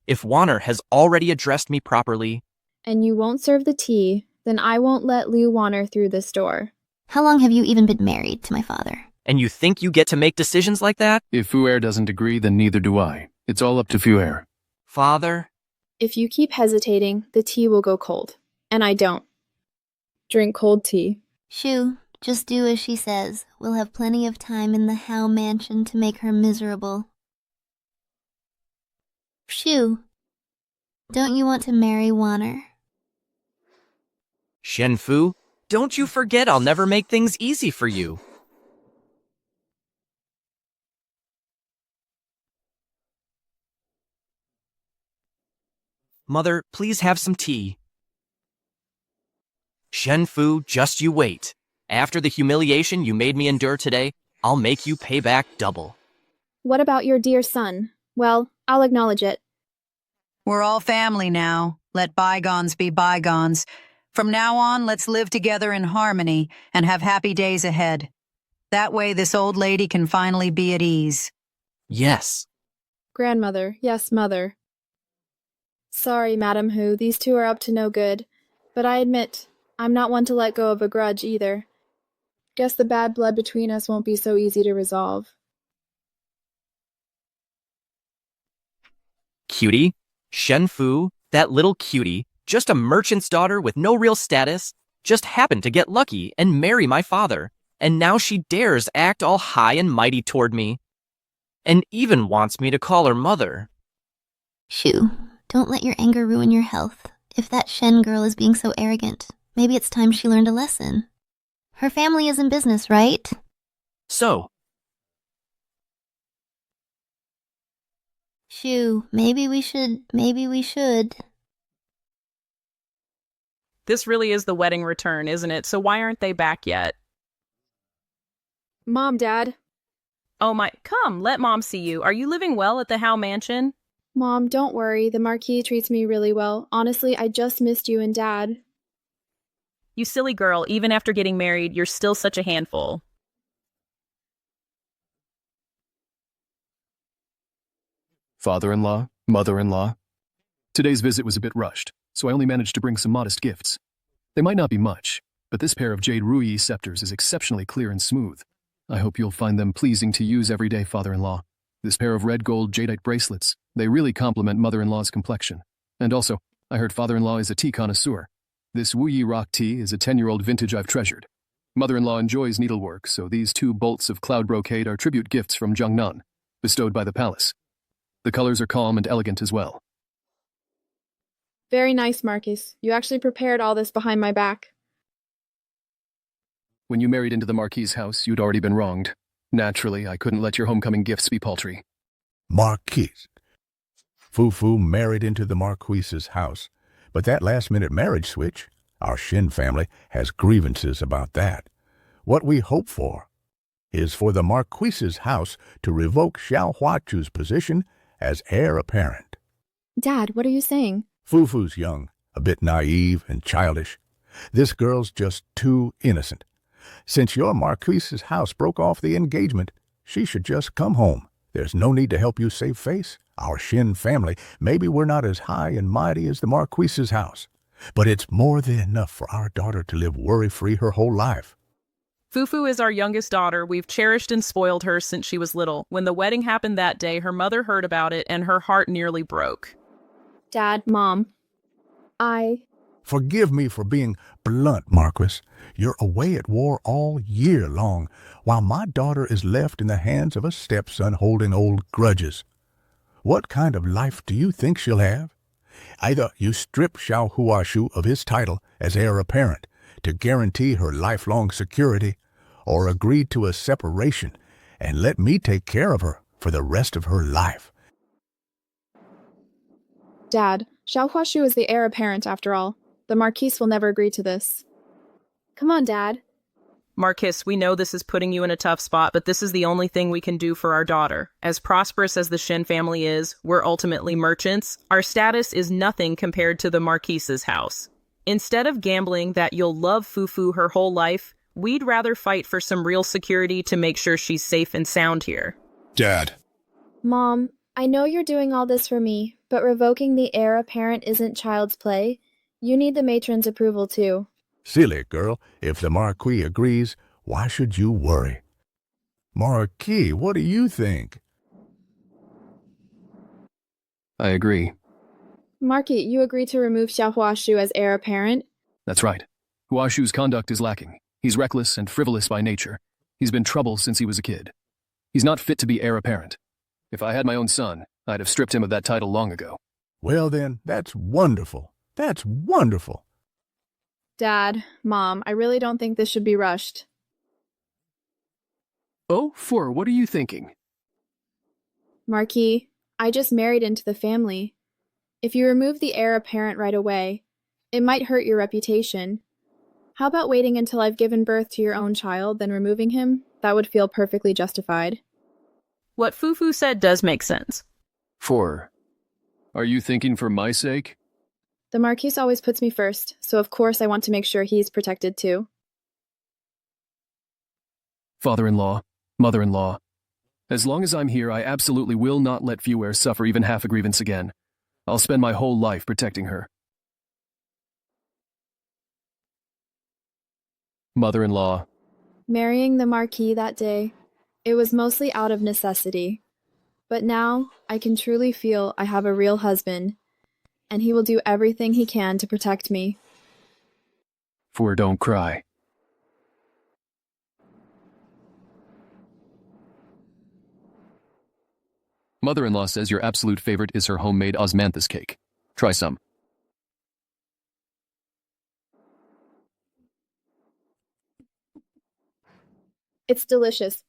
If Warner has already addressed me properly,
And you won't serve the tea, then I won't let Liu Warner through this door.
How long have you even been married to my father?
and you think you get to make decisions like that?
If Fu heir doesn't agree, then neither do I. It's all up to Fu heir.
Father?
If you keep hesitating, the tea will go cold. And I don't. Drink cold tea.
Shu, just do as she says. We'll have plenty of time in the Howe mansion to make her miserable. Shu, don't you want to marry Warner?
Shenfu, don't you forget I'll never make things easy for you. Mother, please have some tea. Shenfu, just you wait. After the humiliation you made me endure today, I'll make you pay back double.
What about your dear son? Well, I'll acknowledge it.
We're all family now. Let bygones be bygones. From now on, let's live together in harmony and have happy days ahead. That way this old lady can finally be at ease.
Yes.
Grandmother, yes, mother. Sorry, Madam Hu, these two are up to no good. But I admit, I'm not one to let go of a grudge either. Guess the bad blood between us won't be so easy to resolve.
Cutie, Shenfu, that little cutie, just a merchant's daughter with no real status, just happened to get lucky and marry my father, and now she dares act all high and mighty toward me, and even wants me to call her mother.
Shu, don't let your anger ruin your health. If that Shen girl is being so arrogant, maybe it's time she learned a lesson. Her family is in business, right?
So,
Shu, maybe we should.
This really is the wedding return, isn't it? So why aren't they back yet?
Mom, Dad.
Oh my, come, let Mom see you. Are you living well at the Howe mansion?
Mom, don't worry. The Marquis treats me really well. Honestly, I just missed you and Dad.
You silly girl, even after getting married, you're still such a handful.
Father-in-law, mother-in-law. Today's visit was a bit rushed, so I only managed to bring some modest gifts. They might not be much, but this pair of jade ruyi scepters is exceptionally clear and smooth. I hope you'll find them pleasing to use every day, father-in-law. This pair of red gold jadeite bracelets, they really complement mother-in-law's complexion. And also, I heard father-in-law is a tea connoisseur. This Wuyi rock tea is a 10-year-old vintage I've treasured. Mother-in-law enjoys needlework, so these 2 bolts of cloud brocade are tribute gifts from Jiangnan, bestowed by the palace. The colors are calm and elegant as well.
Very nice, Marquis. You actually prepared all this behind my back.
When you married into the Marquis' house, you'd already been wronged. Naturally, I couldn't let your homecoming gifts be paltry.
Marquis. Fufu married into the Marquis's house, But that last-minute marriage switch, our Shen family has grievances about that. What we hope for is for the Marquis's house to revoke Xiao Huachu's position as heir apparent.
Dad, what are you saying?
Fufu's young, a bit naive and childish. This girl's just too innocent. Since your Marquis's house broke off the engagement, she should just come home. There's no need to help you save face. Our Shen family, maybe we're not as high and mighty as the Marquis's house, but it's more than enough for our daughter to live worry-free her whole life.
Fufu is our youngest daughter. We've cherished and spoiled her since she was little. When the wedding happened that day, her mother heard about it and her heart nearly broke.
Dad, Mom,
Forgive me for being blunt, Marquis. You're away at war all year long, while my daughter is left in the hands of a stepson holding old grudges. What kind of life do you think she'll have? Either you strip Xiao Huashu of his title as heir apparent to guarantee her lifelong security, or agree to a separation and let me take care of her for the rest of her life.
Dad, Xiao Huashu is the heir apparent after all. The Marquis will never agree to this. Come on, Dad.
Marquis, we know this is putting you in a tough spot, but this is the only thing we can do for our daughter. As prosperous as the Shen family is, we're ultimately merchants. Our status is nothing compared to the Marquis's house. Instead of gambling that you'll love Fufu her whole life, we'd rather fight for some real security to make sure she's safe and sound here.
Dad.
Mom, I know you're doing all this for me, but revoking the heir apparent isn't child's play. You need the matron's approval, too.
Silly girl, if the Marquis agrees, why should you worry? Marquis, what do you think?
I agree.
Marquis, you agree to remove Xiao Huashu as heir apparent?
That's right. Huashu's conduct is lacking. He's reckless and frivolous by nature. He's been trouble since he was a kid. He's not fit to be heir apparent. If I had my own son, I'd have stripped him of that title long ago.
Well then, that's wonderful. That's wonderful.
Dad, Mom, I really don't think this should be rushed.
Oh, what are you thinking?
Marquis, I just married into the family. If you remove the heir apparent right away, it might hurt your reputation. How about waiting until I've given birth to your own child, then removing him? That would feel perfectly justified.
What Fufu said does make sense.
Are you thinking for my sake?
The Marquis always puts me first, so of course I want to make sure he's protected too.
Father-in-law, mother-in-law. As long as I'm here, I absolutely will not let Fuer suffer even half a grievance again. I'll spend my whole life protecting her. Mother-in-law.
Marrying the Marquis that day, it was mostly out of necessity. But now I can truly feel I have a real husband, and he will do everything he can to protect me.
Fuer, don't cry. Mother-in-law says your absolute favorite is her homemade osmanthus cake. Try some.
It's delicious.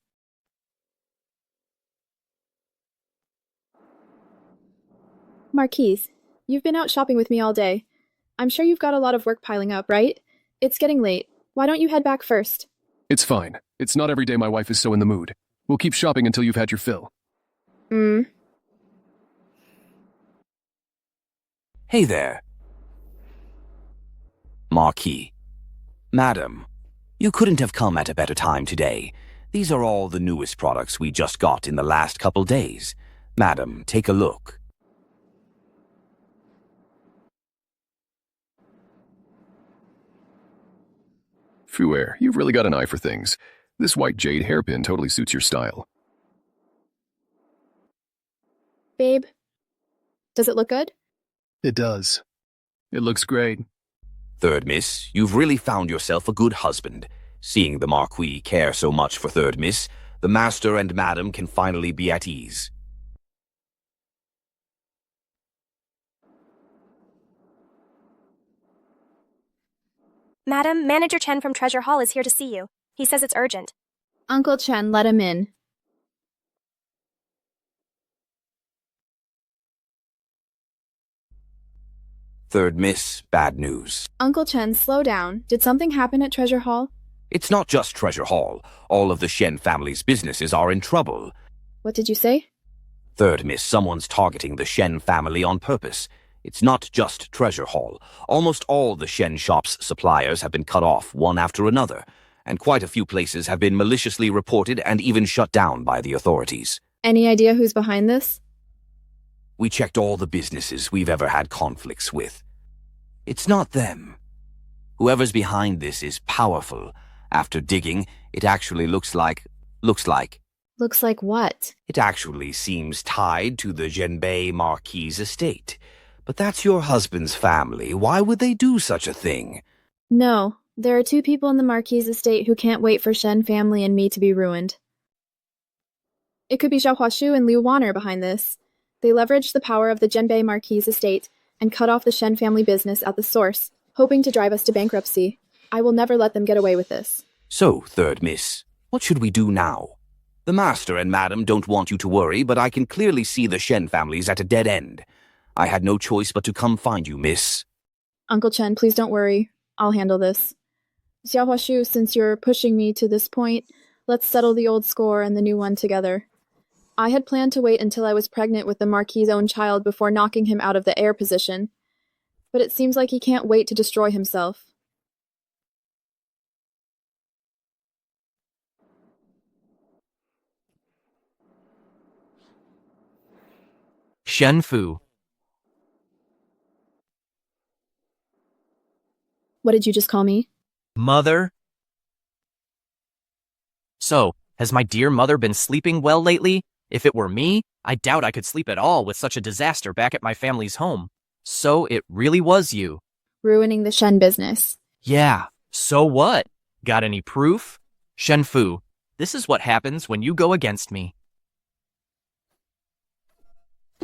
Marquis, you've been out shopping with me all day. I'm sure you've got a lot of work piling up, right? It's getting late. Why don't you head back first?
It's fine. It's not every day my wife is so in the mood. We'll keep shopping until you've had your fill.
Hey there. Marquis. Madam, you couldn't have come at a better time today. These are all the newest products we just got in the last couple days. Madam, take a look.
Fuer, you've really got an eye for things. This white jade hairpin totally suits your style.
Babe, does it look good?
It does. It looks great.
Third Miss, you've really found yourself a good husband. Seeing the Marquis care so much for Third Miss, the Master and Madam can finally be at ease.
Madam, Manager Chen from Treasure Hall is here to see you. He says it's urgent.
Uncle Chen, let him in.
Third miss, bad news.
Uncle Chen, slow down. Did something happen at Treasure Hall?
It's not just Treasure Hall. All of the Shen family's businesses are in trouble.
What did you say?
Third miss, someone's targeting the Shen family on purpose. It's not just Treasure Hall. Almost all the Shen shop's suppliers have been cut off one after another, and quite a few places have been maliciously reported and even shut down by the authorities.
Any idea who's behind this?
We checked all the businesses we've ever had conflicts with. It's not them. Whoever's behind this is powerful. After digging, it actually looks like...
Looks like what?
It actually seems tied to the Zhenbei Marquis estate. But that's your husband's family. Why would they do such a thing?
No, there are two people in the Marquis estate who can't wait for Shen family and me to be ruined. It could be Xiao Huashu and Liu Waner behind this. They leveraged the power of the Zhenbei Marquis estate and cut off the Shen family business at the source, hoping to drive us to bankruptcy. I will never let them get away with this.
So, third miss, what should we do now? The master and madam don't want you to worry, but I can clearly see the Shen family's at a dead end. I had no choice but to come find you, miss.
Uncle Chen, please don't worry. I'll handle this. Xiao Huashu, since you're pushing me to this point, let's settle the old score and the new one together. I had planned to wait until I was pregnant with the Marquis' own child before knocking him out of the heir position, but it seems like he can't wait to destroy himself.
Shen Fu.
What did you just call me?
Mother? So, has my dear mother been sleeping well lately? If it were me, I doubt I could sleep at all with such a disaster back at my family's home. So it really was you.
Ruining the Shen business.
Yeah, so what? Got any proof? Shen Fu, this is what happens when you go against me.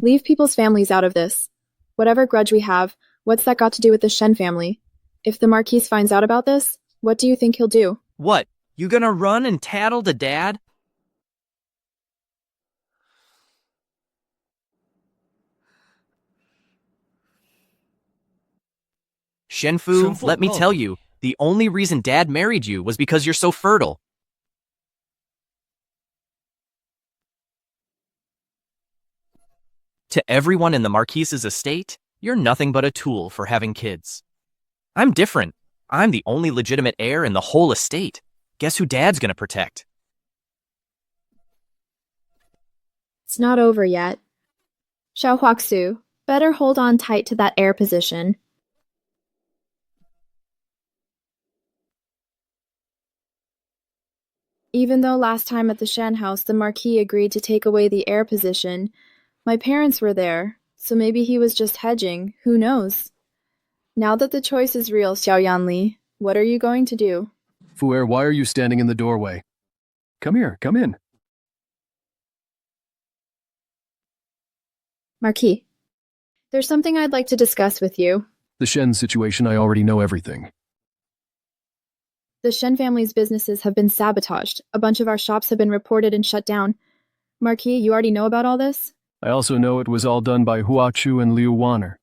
Leave people's families out of this. Whatever grudge we have, what's that got to do with the Shen family? If the Marquis finds out about this, what do you think he'll do?
What, you gonna run and tattle to Dad? Shen Fu, let me tell you, the only reason Dad married you was because you're so fertile. To everyone in the Marquis's estate, you're nothing but a tool for having kids. I'm different. I'm the only legitimate heir in the whole estate. Guess who Dad's gonna protect?
It's not over yet. Xiao Huaxu, better hold on tight to that heir position. Even though last time at the Shen house the Marquis agreed to take away the heir position, my parents were there, so maybe he was just hedging, who knows? Now that the choice is real, Xiao Yanli, what are you going to do?
Fu'er, why are you standing in the doorway? Come here, come in.
Marquis, there's something I'd like to discuss with you.
The Shen situation, I already know everything.
The Shen family's businesses have been sabotaged. A bunch of our shops have been reported and shut down. Marquis, you already know about all this?
I also know it was all done by Huachu and Liu Waner.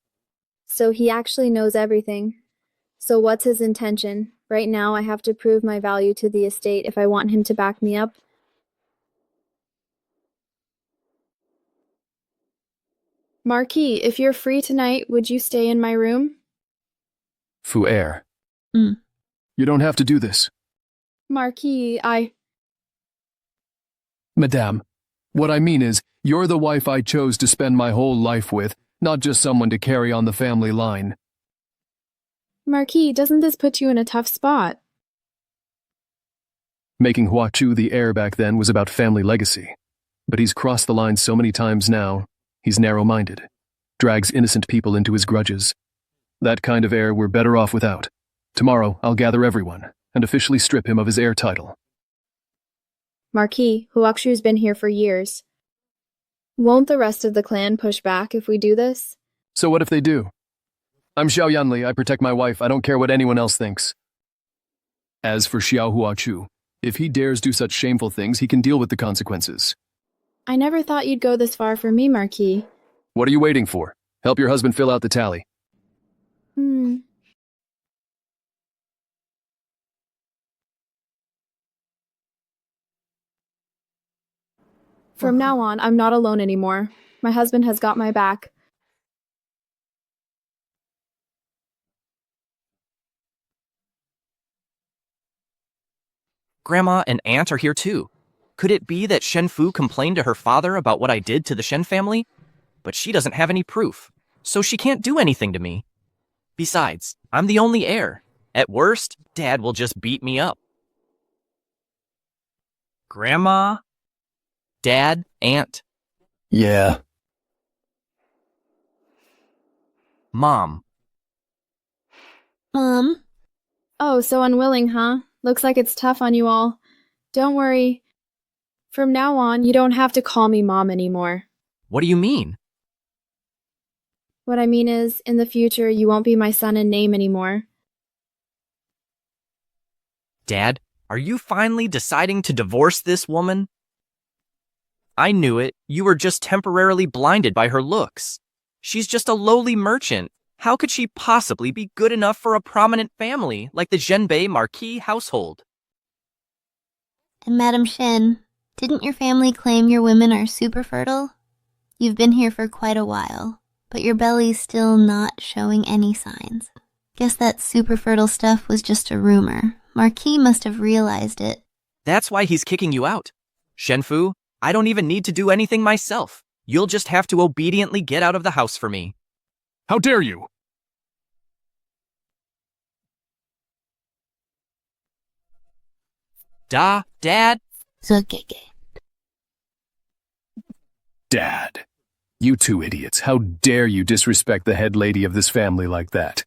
So he actually knows everything. So what's his intention? Right now I have to prove my value to the estate if I want him to back me up. Marquis, if you're free tonight, would you stay in my room?
Fu'er. You don't have to do this.
Marquis,
Madame, what I mean is, you're the wife I chose to spend my whole life with, not just someone to carry on the family line.
Marquis, doesn't this put you in a tough spot?
Making Huachu the heir back then was about family legacy. But he's crossed the line so many times now, he's narrow-minded, drags innocent people into his grudges. That kind of heir we're better off without. Tomorrow, I'll gather everyone and officially strip him of his heir title.
Marquis, Huaxu's been here for years. Won't the rest of the clan push back if we do this?
So what if they do? I'm Xiao Yanli, I protect my wife, I don't care what anyone else thinks. As for Xiao Huachu, if he dares do such shameful things, he can deal with the consequences.
I never thought you'd go this far for me, Marquis.
What are you waiting for? Help your husband fill out the tally.
From now on, I'm not alone anymore. My husband has got my back.
Grandma and Aunt are here too. Could it be that Shen Fu complained to her father about what I did to the Shen family? But she doesn't have any proof, so she can't do anything to me. Besides, I'm the only heir. At worst, Dad will just beat me up. Grandma? Dad? Aunt?
Yeah.
Mom?
Mom?
Oh, so unwilling, huh? Looks like it's tough on you all. Don't worry. From now on, you don't have to call me Mom anymore.
What do you mean?
What I mean is, in the future, you won't be my son in name anymore.
Dad, are you finally deciding to divorce this woman? I knew it. You were just temporarily blinded by her looks. She's just a lowly merchant. How could she possibly be good enough for a prominent family like the Zhenbei Marquis household?
And Madam Shen, didn't your family claim your women are super fertile? You've been here for quite a while, but your belly's still not showing any signs. Guess that super fertile stuff was just a rumor. Marquis must have realized it.
That's why he's kicking you out. Shenfu, I don't even need to do anything myself. You'll just have to obediently get out of the house for me.
How dare you?
Dad?
Dad. You two idiots, how dare you disrespect the head lady of this family like that?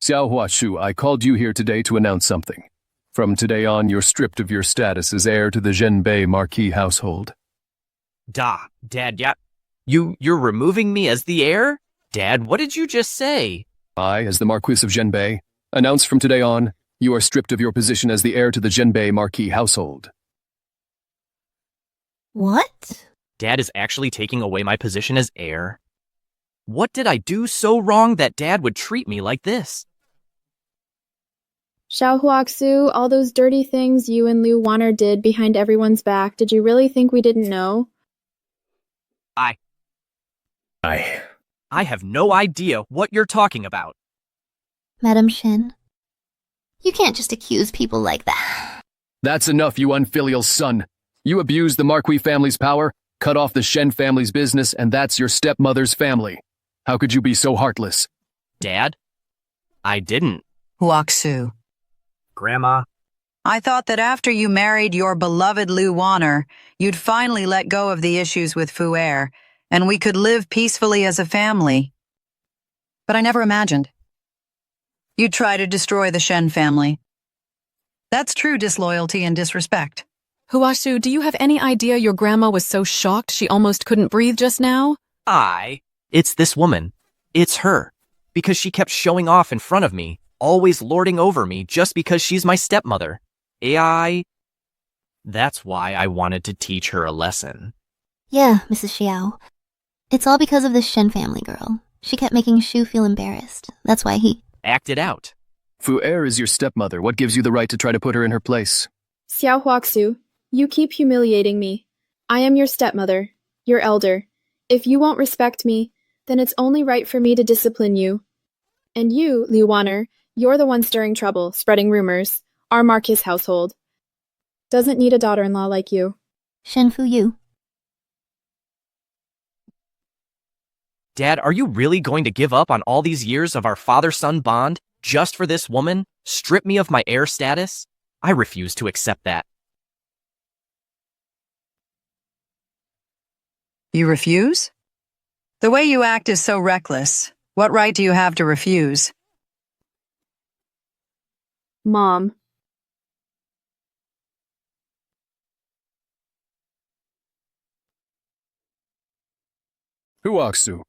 Xiao Huashu, I called you here today to announce something. From today on, you're stripped of your status as heir to the Zhenbei Marquis household.
Dad, yeah. You're removing me as the heir? Dad, what did you just say?
I, as the Marquis of Zhenbei, announce from today on, you are stripped of your position as the heir to the Zhenbei Marquis household.
What?
Dad is actually taking away my position as heir? What did I do so wrong that Dad would treat me like this?
Xiao Huaxu, all those dirty things you and Liu Wanner did behind everyone's back, did you really think we didn't know?
I have no idea what you're talking about.
Madam Shen, you can't just accuse people like that.
That's enough, you unfilial son. You abused the Marquis family's power, cut off the Shen family's business, and that's your stepmother's family. How could you be so heartless?
Dad? I didn't.
Huaxu.
Grandma?
I thought that after you married your beloved Liu Wanner, you'd finally let go of the issues with Fu Er, and we could live peacefully as a family. But I never imagined you'd try to destroy the Shen family. That's true disloyalty and disrespect.
Huashu, do you have any idea your grandma was so shocked she almost couldn't breathe just now?
It's this woman. It's her. Because she kept showing off in front of me, always lording over me just because she's my stepmother. That's why I wanted to teach her a lesson.
Yeah, Mrs. Xiao. It's all because of this Shen family girl. She kept making Shu feel embarrassed. That's why he
acted out.
Fu Er is your stepmother. What gives you the right to try to put her in her place?
Xiao Huaxu, you keep humiliating me. I am your stepmother, your elder. If you won't respect me, then it's only right for me to discipline you. And you, Liu Wanner, you're the one stirring trouble, spreading rumors. Our Marquis household doesn't need a daughter-in-law like you.
Shen Fu Yu.
Dad, are you really going to give up on all these years of our father-son bond just for this woman? Strip me of my heir status? I refuse to accept that.
You refuse? The way you act is so reckless. What right do you have to refuse?
Mom.
Huaxu.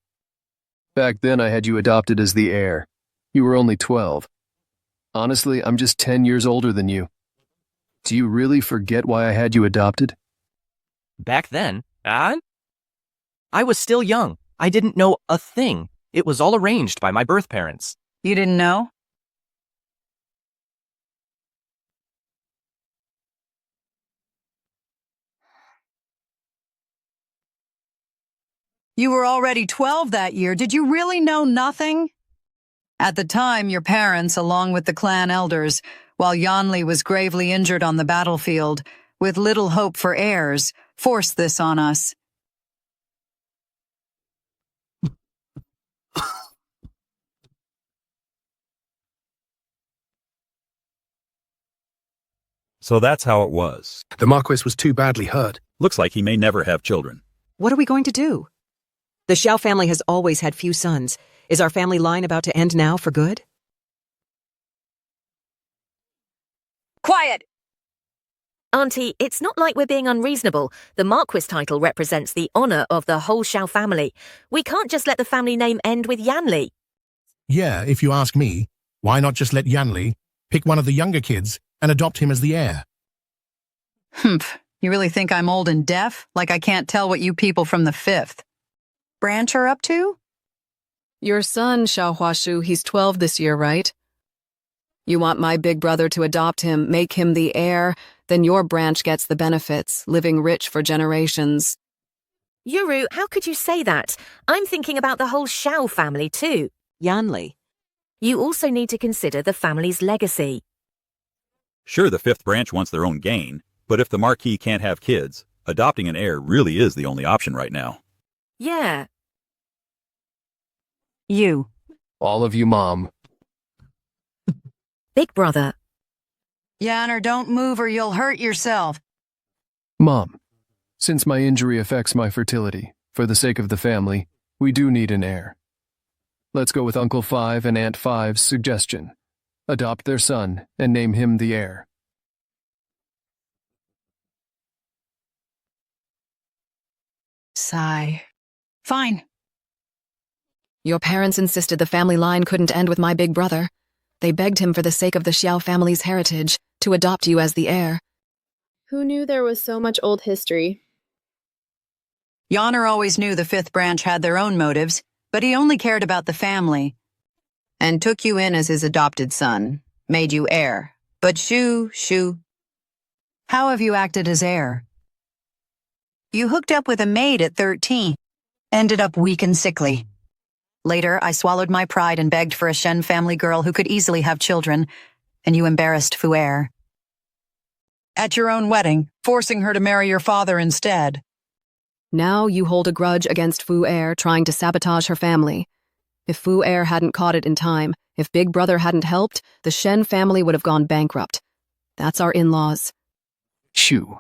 Back then I had you adopted as the heir. You were only 12. Honestly, I'm just 10 years older than you. Do you really forget why I had you adopted?
Back then, I was still young. I didn't know a thing. It was all arranged by my birth parents.
You didn't know? You were already 12 that year. Did you really know nothing? At the time, your parents, along with the clan elders, while Yanli was gravely injured on the battlefield, with little hope for heirs, forced this on us.
So that's how it was.
The Marquis was too badly hurt.
Looks like he may never have children.
What are we going to do? The Xiao family has always had few sons. Is our family line about to end now for good?
Quiet! Auntie, it's not like we're being unreasonable. The Marquis title represents the honor of the whole Xiao family. We can't just let the family name end with Yanli.
Yeah, if you ask me, why not just let Yanli pick one of the younger kids and adopt him as the heir?
Humph. You really think I'm old and deaf? Like I can't tell what you people from the 5th branch are up to?
Your son, Xiao Huashu, he's 12 this year, right? You want my big brother to adopt him, make him the heir, then your branch gets the benefits, living rich for generations.
Yuru, how could you say that? I'm thinking about the whole Xiao family too.
Yanli.
You also need to consider the family's legacy.
Sure, the 5th branch wants their own gain, but if the Marquis can't have kids, adopting an heir really is the only option right now.
Yeah.
You.
All of you, Mom.
Big brother.
Yanner, don't move or you'll hurt yourself.
Mom, since my injury affects my fertility, for the sake of the family, we do need an heir. Let's go with Uncle Five and Aunt Five's suggestion. Adopt their son and name him the heir.
Sigh. Fine.
Your parents insisted the family line couldn't end with my big brother. They begged him for the sake of the Xiao family's heritage to adopt you as the heir.
Who knew there was so much old history?
Yanner always knew the 5th branch had their own motives, but he only cared about the family and took you in as his adopted son, made you heir. But shoo. How have you acted as heir? You hooked up with a maid at 13, ended up weak and sickly. Later, I swallowed my pride and begged for a Shen family girl who could easily have children, and you embarrassed Fu heir. At your own wedding, forcing her to marry your father instead.
Now you hold a grudge against Fu heir trying to sabotage her family. If Fu heir hadn't caught it in time, if Big Brother hadn't helped, the Shen family would have gone bankrupt. That's our in-laws.
Shoo.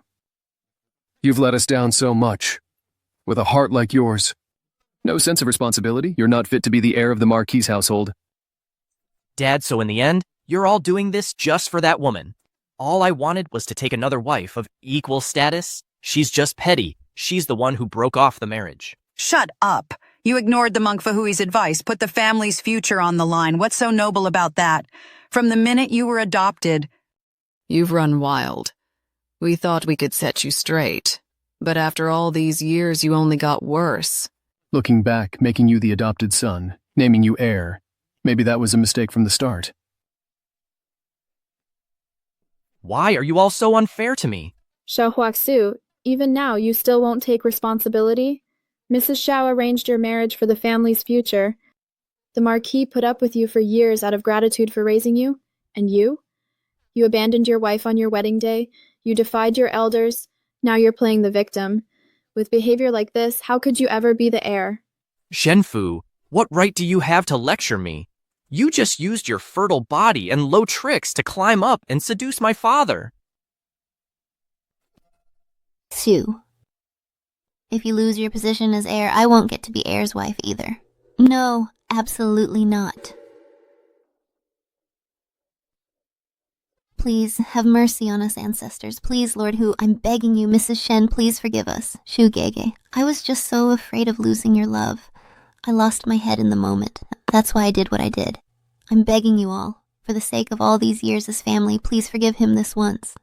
You've let us down so much. With a heart like yours. No sense of responsibility. You're not fit to be the heir of the Marquis household.
Dad, so in the end, you're all doing this just for that woman. All I wanted was to take another wife of equal status. She's just petty. She's the one who broke off the marriage.
Shut up. You ignored the monk Fahui's advice, put the family's future on the line. What's so noble about that? From the minute you were adopted.
You've run wild. We thought we could set you straight. But after all these years, you only got worse.
Looking back, making you the adopted son, naming you heir. Maybe that was a mistake from the start.
Why are you all so unfair to me?
Xiao Huaxu, even now you still won't take responsibility? Mrs. Xiao arranged your marriage for the family's future. The Marquis put up with you for years out of gratitude for raising you, and you? You abandoned your wife on your wedding day, you defied your elders, now you're playing the victim. With behavior like this, how could you ever be the heir?
Shenfu, what right do you have to lecture me? You just used your fertile body and low tricks to climb up and seduce my father.
Sue. If you lose your position as heir, I won't get to be heir's wife either. No, absolutely not. Please, have mercy on us ancestors. Please, Lord Hu, I'm begging you, Mrs. Shen, please forgive us. Shu Gege, I was just so afraid of losing your love. I lost my head in the moment. That's why I did what I did. I'm begging you all, for the sake of all these years as family, please forgive him this once.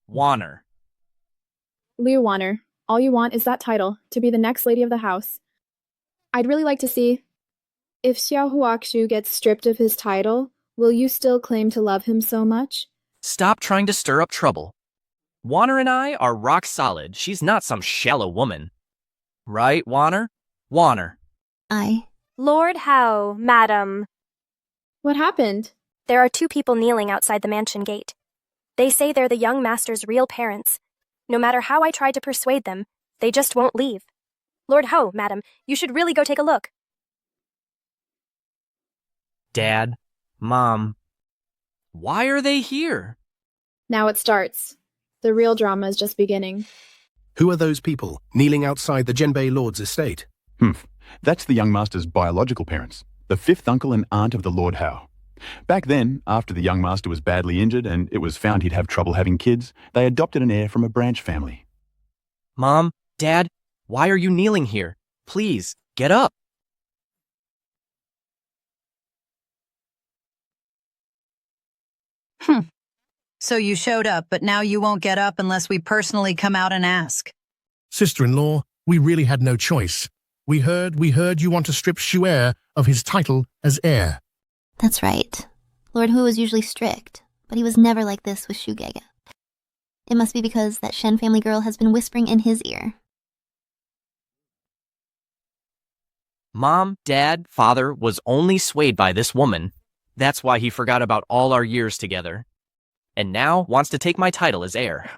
Wanner.
Liu Wanner, all you want is that title, to be the next lady of the house. I'd really like to see... If Xiao Huaxu gets stripped of his title, will you still claim to love him so much?
Stop trying to stir up trouble. Warner and I are rock solid. She's not some shallow woman. Right, Warner? Warner.
Lord Hao, madam.
What happened?
There are 2 people kneeling outside the mansion gate. They say they're the young master's real parents. No matter how I try to persuade them, they just won't leave. Lord Hao, madam, you should really go take a look.
Dad, Mom, why are they here?
Now it starts. The real drama is just beginning.
Who are those people kneeling outside the Genbei Lord's estate?
That's the young master's biological parents, the 5th uncle and aunt of the Lord Hao. Back then, after the young master was badly injured and it was found he'd have trouble having kids, they adopted an heir from a branch family.
Mom, Dad, why are you kneeling here? Please, get up.
So you showed up, but now you won't get up unless we personally come out and ask.
Sister-in-law, we really had no choice. We heard you want to strip Xuer of his title as heir.
That's right. Lord Hu was usually strict, but he was never like this with Shu Gege. It must be because that Shen family girl has been whispering in his ear.
Mom, Dad, Father was only swayed by this woman. That's why he forgot about all our years together. And now wants to take my title as heir.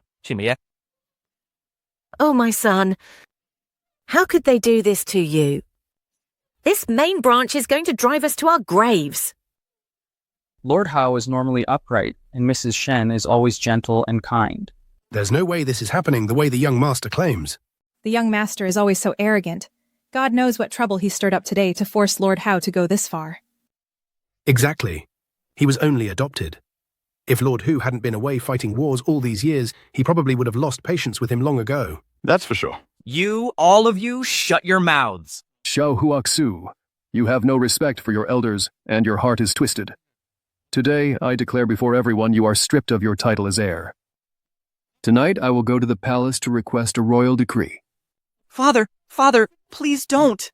Oh, my son. How could they do this to you? This main branch is going to drive us to our graves.
Lord Hao is normally upright, and Mrs. Shen is always gentle and kind.
There's no way this is happening the way the young master claims.
The young master is always so arrogant. God knows what trouble he stirred up today to force Lord Hao to go this far.
Exactly. He was only adopted. If Lord Hu hadn't been away fighting wars all these years, he probably would have lost patience with him long ago.
That's for sure.
You, all of you, shut your mouths.
Xiao Huaxu, you have no respect for your elders, and your heart is twisted. Today, I declare before everyone you are stripped of your title as heir. Tonight, I will go to the palace to request a royal decree.
Father, please don't.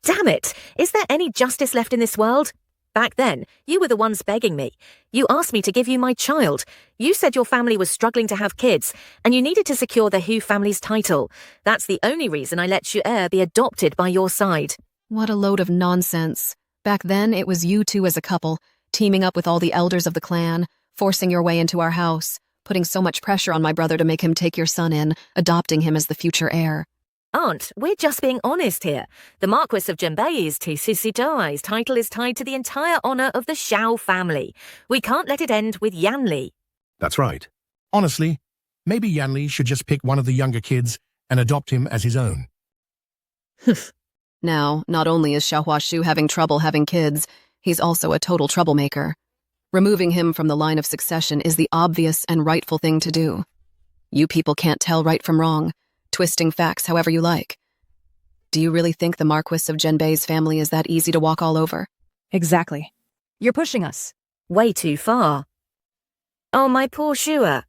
Damn it! Is there any justice left in this world? Back then, you were the ones begging me. You asked me to give you my child. You said your family was struggling to have kids, and you needed to secure the Hu family's title. That's the only reason I let Xuer be adopted by your side.
What a load of nonsense. Back then, it was you two as a couple, teaming up with all the elders of the clan, forcing your way into our house, putting so much pressure on my brother to make him take your son in, adopting him as the future heir.
Aunt, we're just being honest here. The Marquis of Genbei's Tisisidoai's title is tied to the entire honor of the Xiao family. We can't let it end with Yanli.
That's right. Honestly, maybe Yanli should just pick one of the younger kids and adopt him as his own.
Now, not only is Xiao Huaxu having trouble having kids, he's also a total troublemaker. Removing him from the line of succession is the obvious and rightful thing to do. You people can't tell right from wrong, twisting facts however you like. Do you really think the Marquis of Genbei's family is that easy to walk all over?
Exactly.
You're pushing us. Way too far. Oh, my poor Xuer.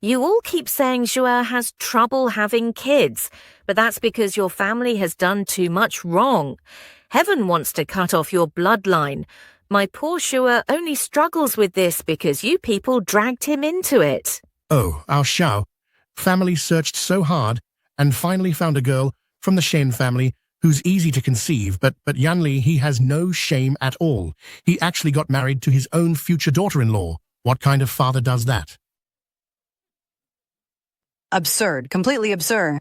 You all keep saying Xuer has trouble having kids, but that's because your family has done too much wrong. Heaven wants to cut off your bloodline. My poor Xuer only struggles with this because you people dragged him into it.
Oh, our Xiao family searched so hard and finally found a girl from the Shen family who's easy to conceive, but Yanli, he has no shame at all. He actually got married to his own future daughter-in-law. What kind of father does that?
Absurd. Completely absurd.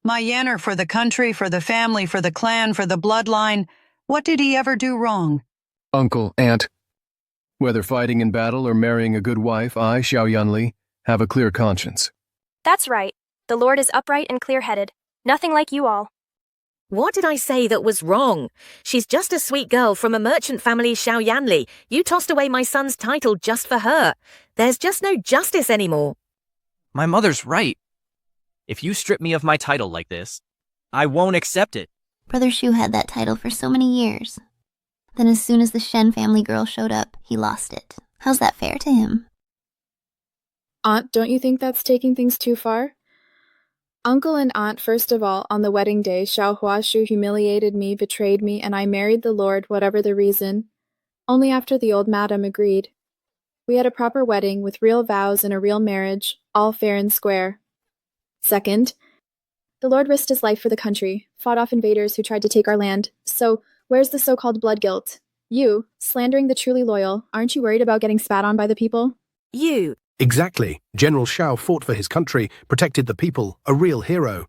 My Yanner for the country, for the family, for the clan, for the bloodline. What did he ever do wrong?
Uncle, aunt. Whether fighting in battle or marrying a good wife, I, Xiao Yanli, have a clear conscience.
That's right. The Lord is upright and clear-headed. Nothing like you all.
What did I say that was wrong? She's just a sweet girl from a merchant family, Xiao Yanli. You tossed away my son's title just for her. There's just no justice anymore.
My mother's right. If you strip me of my title like this, I won't accept it.
Brother Shu had that title for so many years. Then as soon as the Shen family girl showed up, he lost it. How's that fair to him?
Aunt, don't you think that's taking things too far? Uncle and aunt, first of all, on the wedding day, Xiao Huashu humiliated me, betrayed me, and I married the lord, whatever the reason. Only after the old madam agreed. We had a proper wedding with real vows and a real marriage, all fair and square. Second, the lord risked his life for the country, fought off invaders who tried to take our land. So, where's the so-called blood guilt? You, slandering the truly loyal, aren't you worried about getting spat on by the people?
You.
Exactly. General Xiao fought for his country, protected the people, a real hero.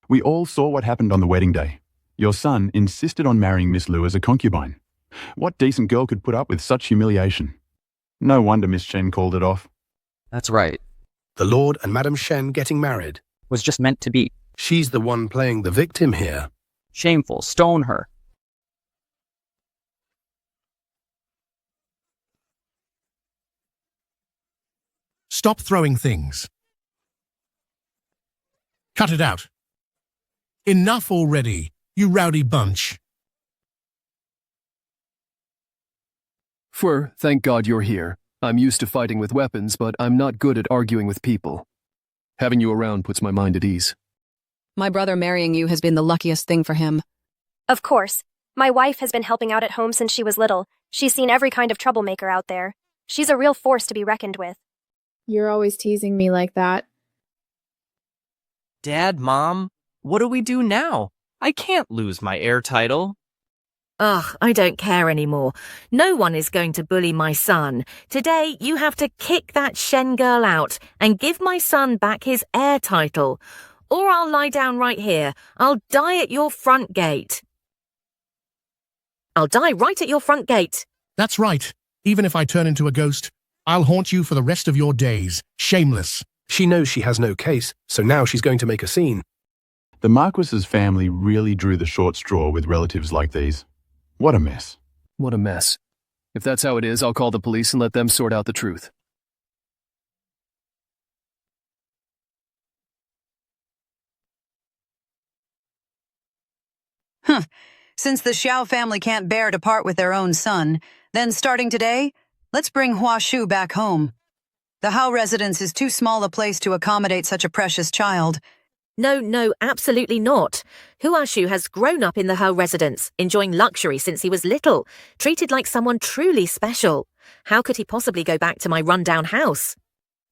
We all saw what happened on the wedding day. Your son insisted on marrying Miss Lu as a concubine. What decent girl could put up with such humiliation? No wonder Miss Chen called it off.
That's right.
The Lord and Madam Shen getting married.
Was just meant to be.
She's the one playing the victim here.
Shameful. Stone her.
Stop throwing things. Cut it out. Enough already, you rowdy bunch.
Thank God you're here. I'm used to fighting with weapons, but I'm not good at arguing with people. Having you around puts my mind at ease.
My brother marrying you has been the luckiest thing for him.
Of course. My wife has been helping out at home since she was little. She's seen every kind of troublemaker out there. She's a real force to be reckoned with.
You're always teasing me like that.
Dad, Mom, what do we do now? I can't lose my heir title.
Ugh, I don't care anymore. No one is going to bully my son. Today, you have to kick that Shen girl out and give my son back his heir title. Or I'll lie down right here. I'll die at your front gate. I'll die right at your front gate.
That's right. Even if I turn into a ghost, I'll haunt you for the rest of your days. Shameless.
She knows she has no case, so now she's going to make a scene.
The Marquis's family really drew the short straw with relatives like these. What a mess.
What a mess. If that's how it is, I'll call the police and let them sort out the truth.
Since the Xiao family can't bear to part with their own son, then starting today, let's bring Huashu back home. The Hao residence is too small a place to accommodate such a precious child.
No, absolutely not. Huashu has grown up in the Hao residence, enjoying luxury since he was little, treated like someone truly special. How could he possibly go back to my rundown house?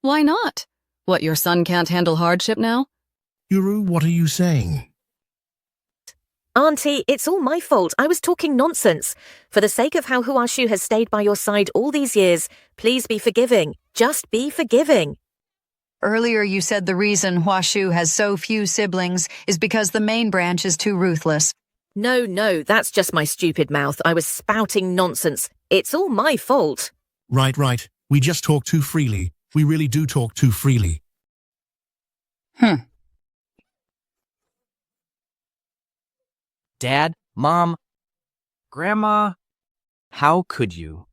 Why not? What, your son can't handle hardship now?
Yuru, what are you saying?
Auntie, it's all my fault. I was talking nonsense. For the sake of how Huashu has stayed by your side all these years, please be forgiving. Just be forgiving.
Earlier you said the reason Huashu has so few siblings is because the main branch is too ruthless.
No, that's just my stupid mouth. I was spouting nonsense. It's all my fault.
Right. We just talk too freely. We really do talk too freely.
Dad, Mom, Grandma, how could you?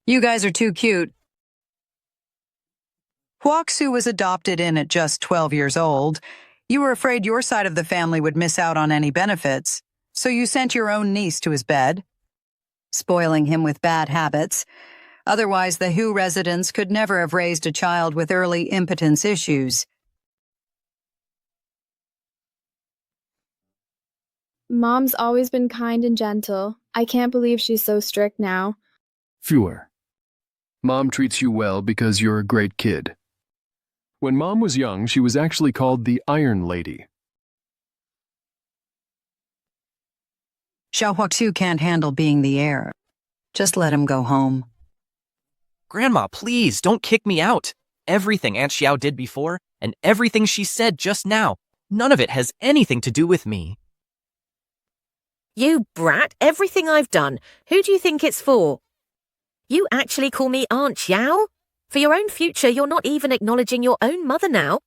You guys are too cute. Huaxu was adopted in at just 12 years old. You were afraid your side of the family would miss out on any benefits, so you sent your own niece to his bed, spoiling him with bad habits. Otherwise, the Hu residents could never have raised a child with early impotence issues.
Mom's always been kind and gentle. I can't believe she's so strict now.
Fewer. Mom treats you well because you're a great kid. When Mom was young, she was actually called the Iron Lady.
Xiao Huaxu can't handle being the heir. Just let him go home.
Grandma, please, don't kick me out. Everything Aunt Xiao did before, and everything she said just now, none of it has anything to do with me.
You brat, everything I've done. Who do you think it's for? You actually call me Aunt Xiao? For your own future, you're not even acknowledging your own mother now.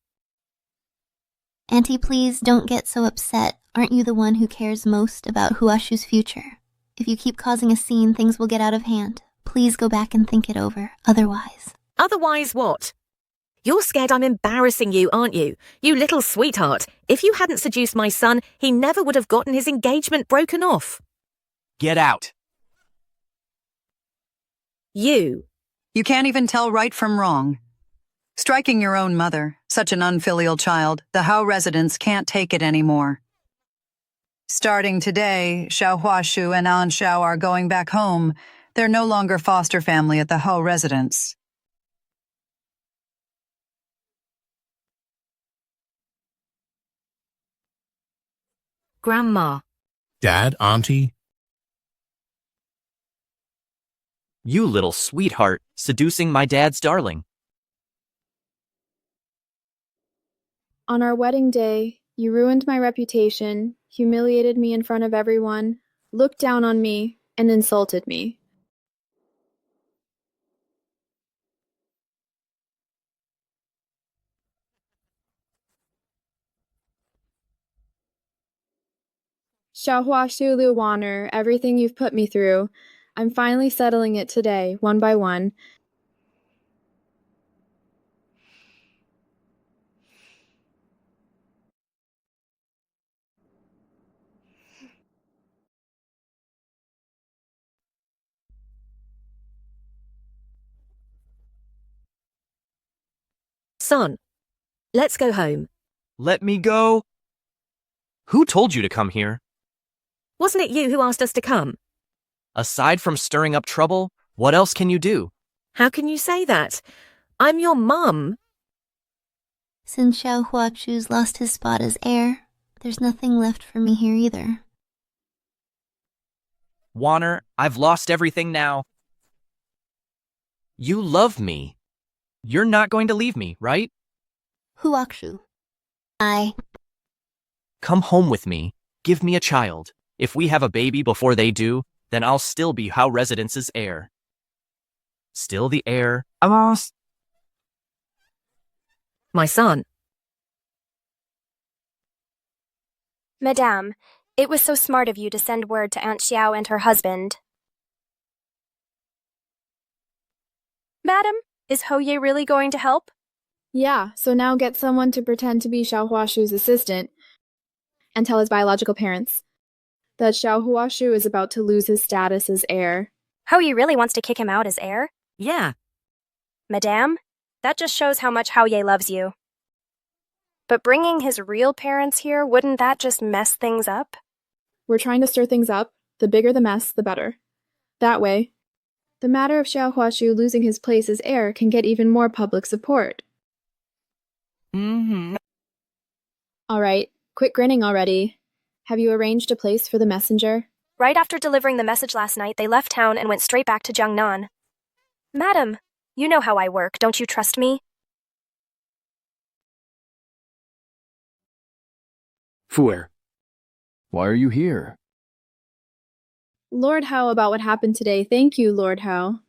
Auntie, please don't get so upset. Aren't you the one who cares most about Huashu's future? If you keep causing a scene, things will get out of hand. Please go back and think it over. Otherwise.
Otherwise what? You're scared I'm embarrassing you, aren't you? You little sweetheart. If you hadn't seduced my son, he never would have gotten his engagement broken off.
Get out.
You
can't even tell right from wrong. Striking your own mother, such an unfilial child, the Hao residents can't take it anymore. Starting today, Xiao Huashu and An Xiao are going back home. They're no longer foster family at the Hao residence.
Grandma.
Dad, Auntie.
You little sweetheart, seducing my dad's darling.
On our wedding day, you ruined my reputation, humiliated me in front of everyone, looked down on me, and insulted me. Xiaohuashu Lu Waner, everything you've put me through, I'm finally settling it today, one by one.
Son, let's go home.
Let me go. Who told you to come here?
Wasn't it you who asked us to come?
Aside from stirring up trouble, what else can you do?
How can you say that? I'm your mum.
Since Xiao Huachu's lost his spot as heir, there's nothing left for me here either.
Waner, I've lost everything now. You love me. You're not going to leave me, right?
Huakshu.
Come home with me. Give me a child. If we have a baby before they do, then I'll still be Hao Residence's heir. Still the heir. Amos.
My son.
Madame, it was so smart of you to send word to Aunt Xiao and her husband. Madam, is Houye really going to help?
Yeah, so now get someone to pretend to be Xiao Huashu's assistant and tell his biological parents that Xiao Huashu is about to lose his status as heir.
Houye really wants to kick him out as heir?
Yeah.
Madame, that just shows how much Houye loves you. But bringing his real parents here, wouldn't that just mess things up?
We're trying to stir things up. The bigger the mess, the better. That way, the matter of Xiao Huashu losing his place as heir can get even more public support. All right, quit grinning already. Have you arranged a place for the messenger?
Right after delivering the message last night, they left town and went straight back to Jiangnan. Madam, you know how I work, don't you trust me?
Fuer, why are you here?
Lord Hao about what happened today. Thank you, Lord Hao.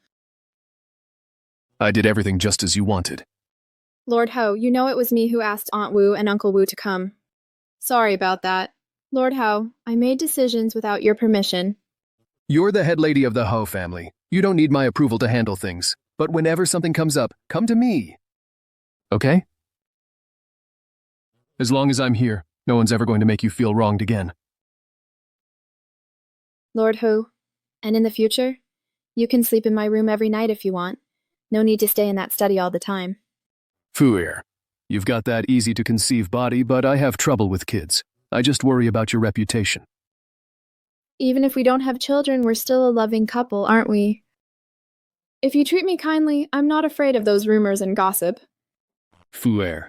I did everything just as you wanted.
Lord Hao, you know it was me who asked Aunt Wu and Uncle Wu to come. Sorry about that. Lord Hao, I made decisions without your permission.
You're the head lady of the Ho family. You don't need my approval to handle things. But whenever something comes up, come to me. Okay? As long as I'm here, no one's ever going to make you feel wronged again.
Lord Hu, and in the future, you can sleep in my room every night if you want. No need to stay in that study all the time.
Fuer, you've got that easy-to-conceive body, but I have trouble with kids. I just worry about your reputation.
Even if we don't have children, we're still a loving couple, aren't we? If you treat me kindly, I'm not afraid of those rumors and gossip.
Fuer.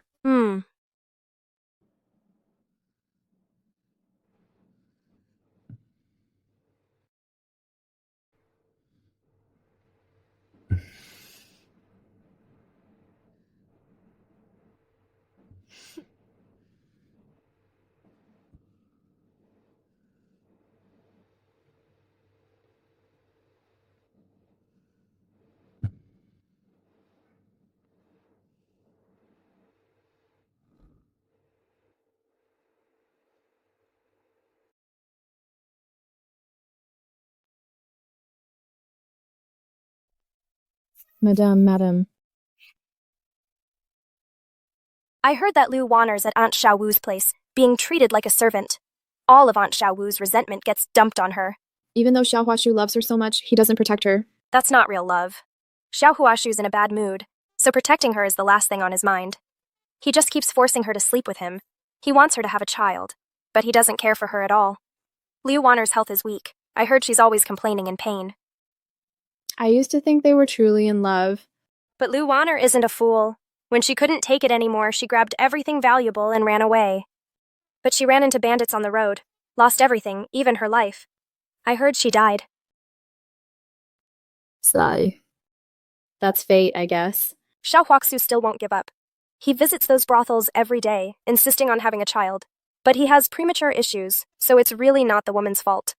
Madame.
I heard that Lu Waner's at Aunt Xiao Wu's place, being treated like a servant. All of Aunt Xiao Wu's resentment gets dumped on her.
Even though Xiao Huashu loves her so much, he doesn't protect her.
That's not real love. Xiao Huashu's in a bad mood, so protecting her is the last thing on his mind. He just keeps forcing her to sleep with him. He wants her to have a child, but he doesn't care for her at all. Liu Wanner's health is weak. I heard she's always complaining in pain.
I used to think they were truly in love.
But Liu Wanner isn't a fool. When she couldn't take it anymore, she grabbed everything valuable and ran away. But she ran into bandits on the road, lost everything, even her life. I heard she died.
Sigh. That's fate, I guess.
Xiao Huaxu still won't give up. He visits those brothels every day, insisting on having a child. But he has premature issues, so it's really not the woman's fault.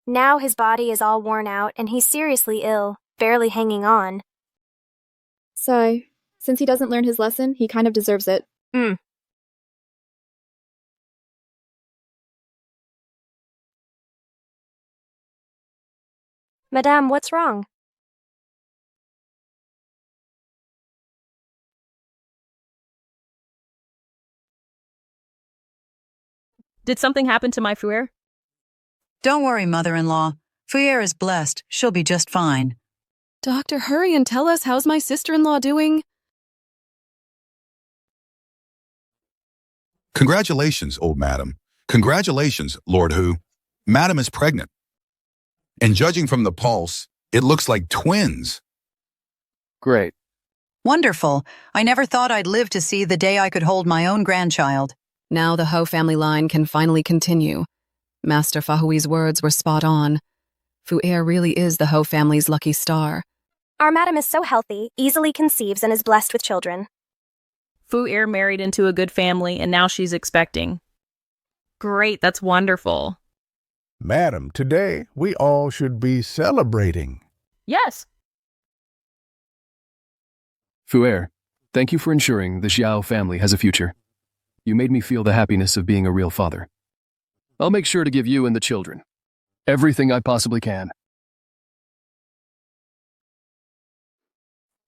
Now his body is all worn out and he's seriously ill, barely hanging on.
Sigh. Since he doesn't learn his lesson, he kind of deserves it.
Madame, what's wrong?
Did something happen to my Fuer?
Don't worry, mother-in-law. Fuer is blessed. She'll be just fine.
Doctor, hurry and tell us, how's my sister-in-law doing?
Congratulations, old madam. Congratulations, Lord Hu. Madam is pregnant. And judging from the pulse, it looks like twins.
Great.
Wonderful. I never thought I'd live to see the day I could hold my own grandchild.
Now the Ho family line can finally continue. Master Fahui's words were spot on. Fuer really is the Ho family's lucky star.
Our madam is so healthy, easily conceives, and is blessed with children.
Fuer married into a good family, and now she's expecting. Great, that's wonderful.
Madam, today we all should be celebrating.
Yes.
Fuer, thank you for ensuring the Xiao family has a future. You made me feel the happiness of being a real father. I'll make sure to give you and the children everything I possibly can.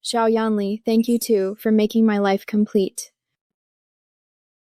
Xiao Yanli, thank you too for making my life complete.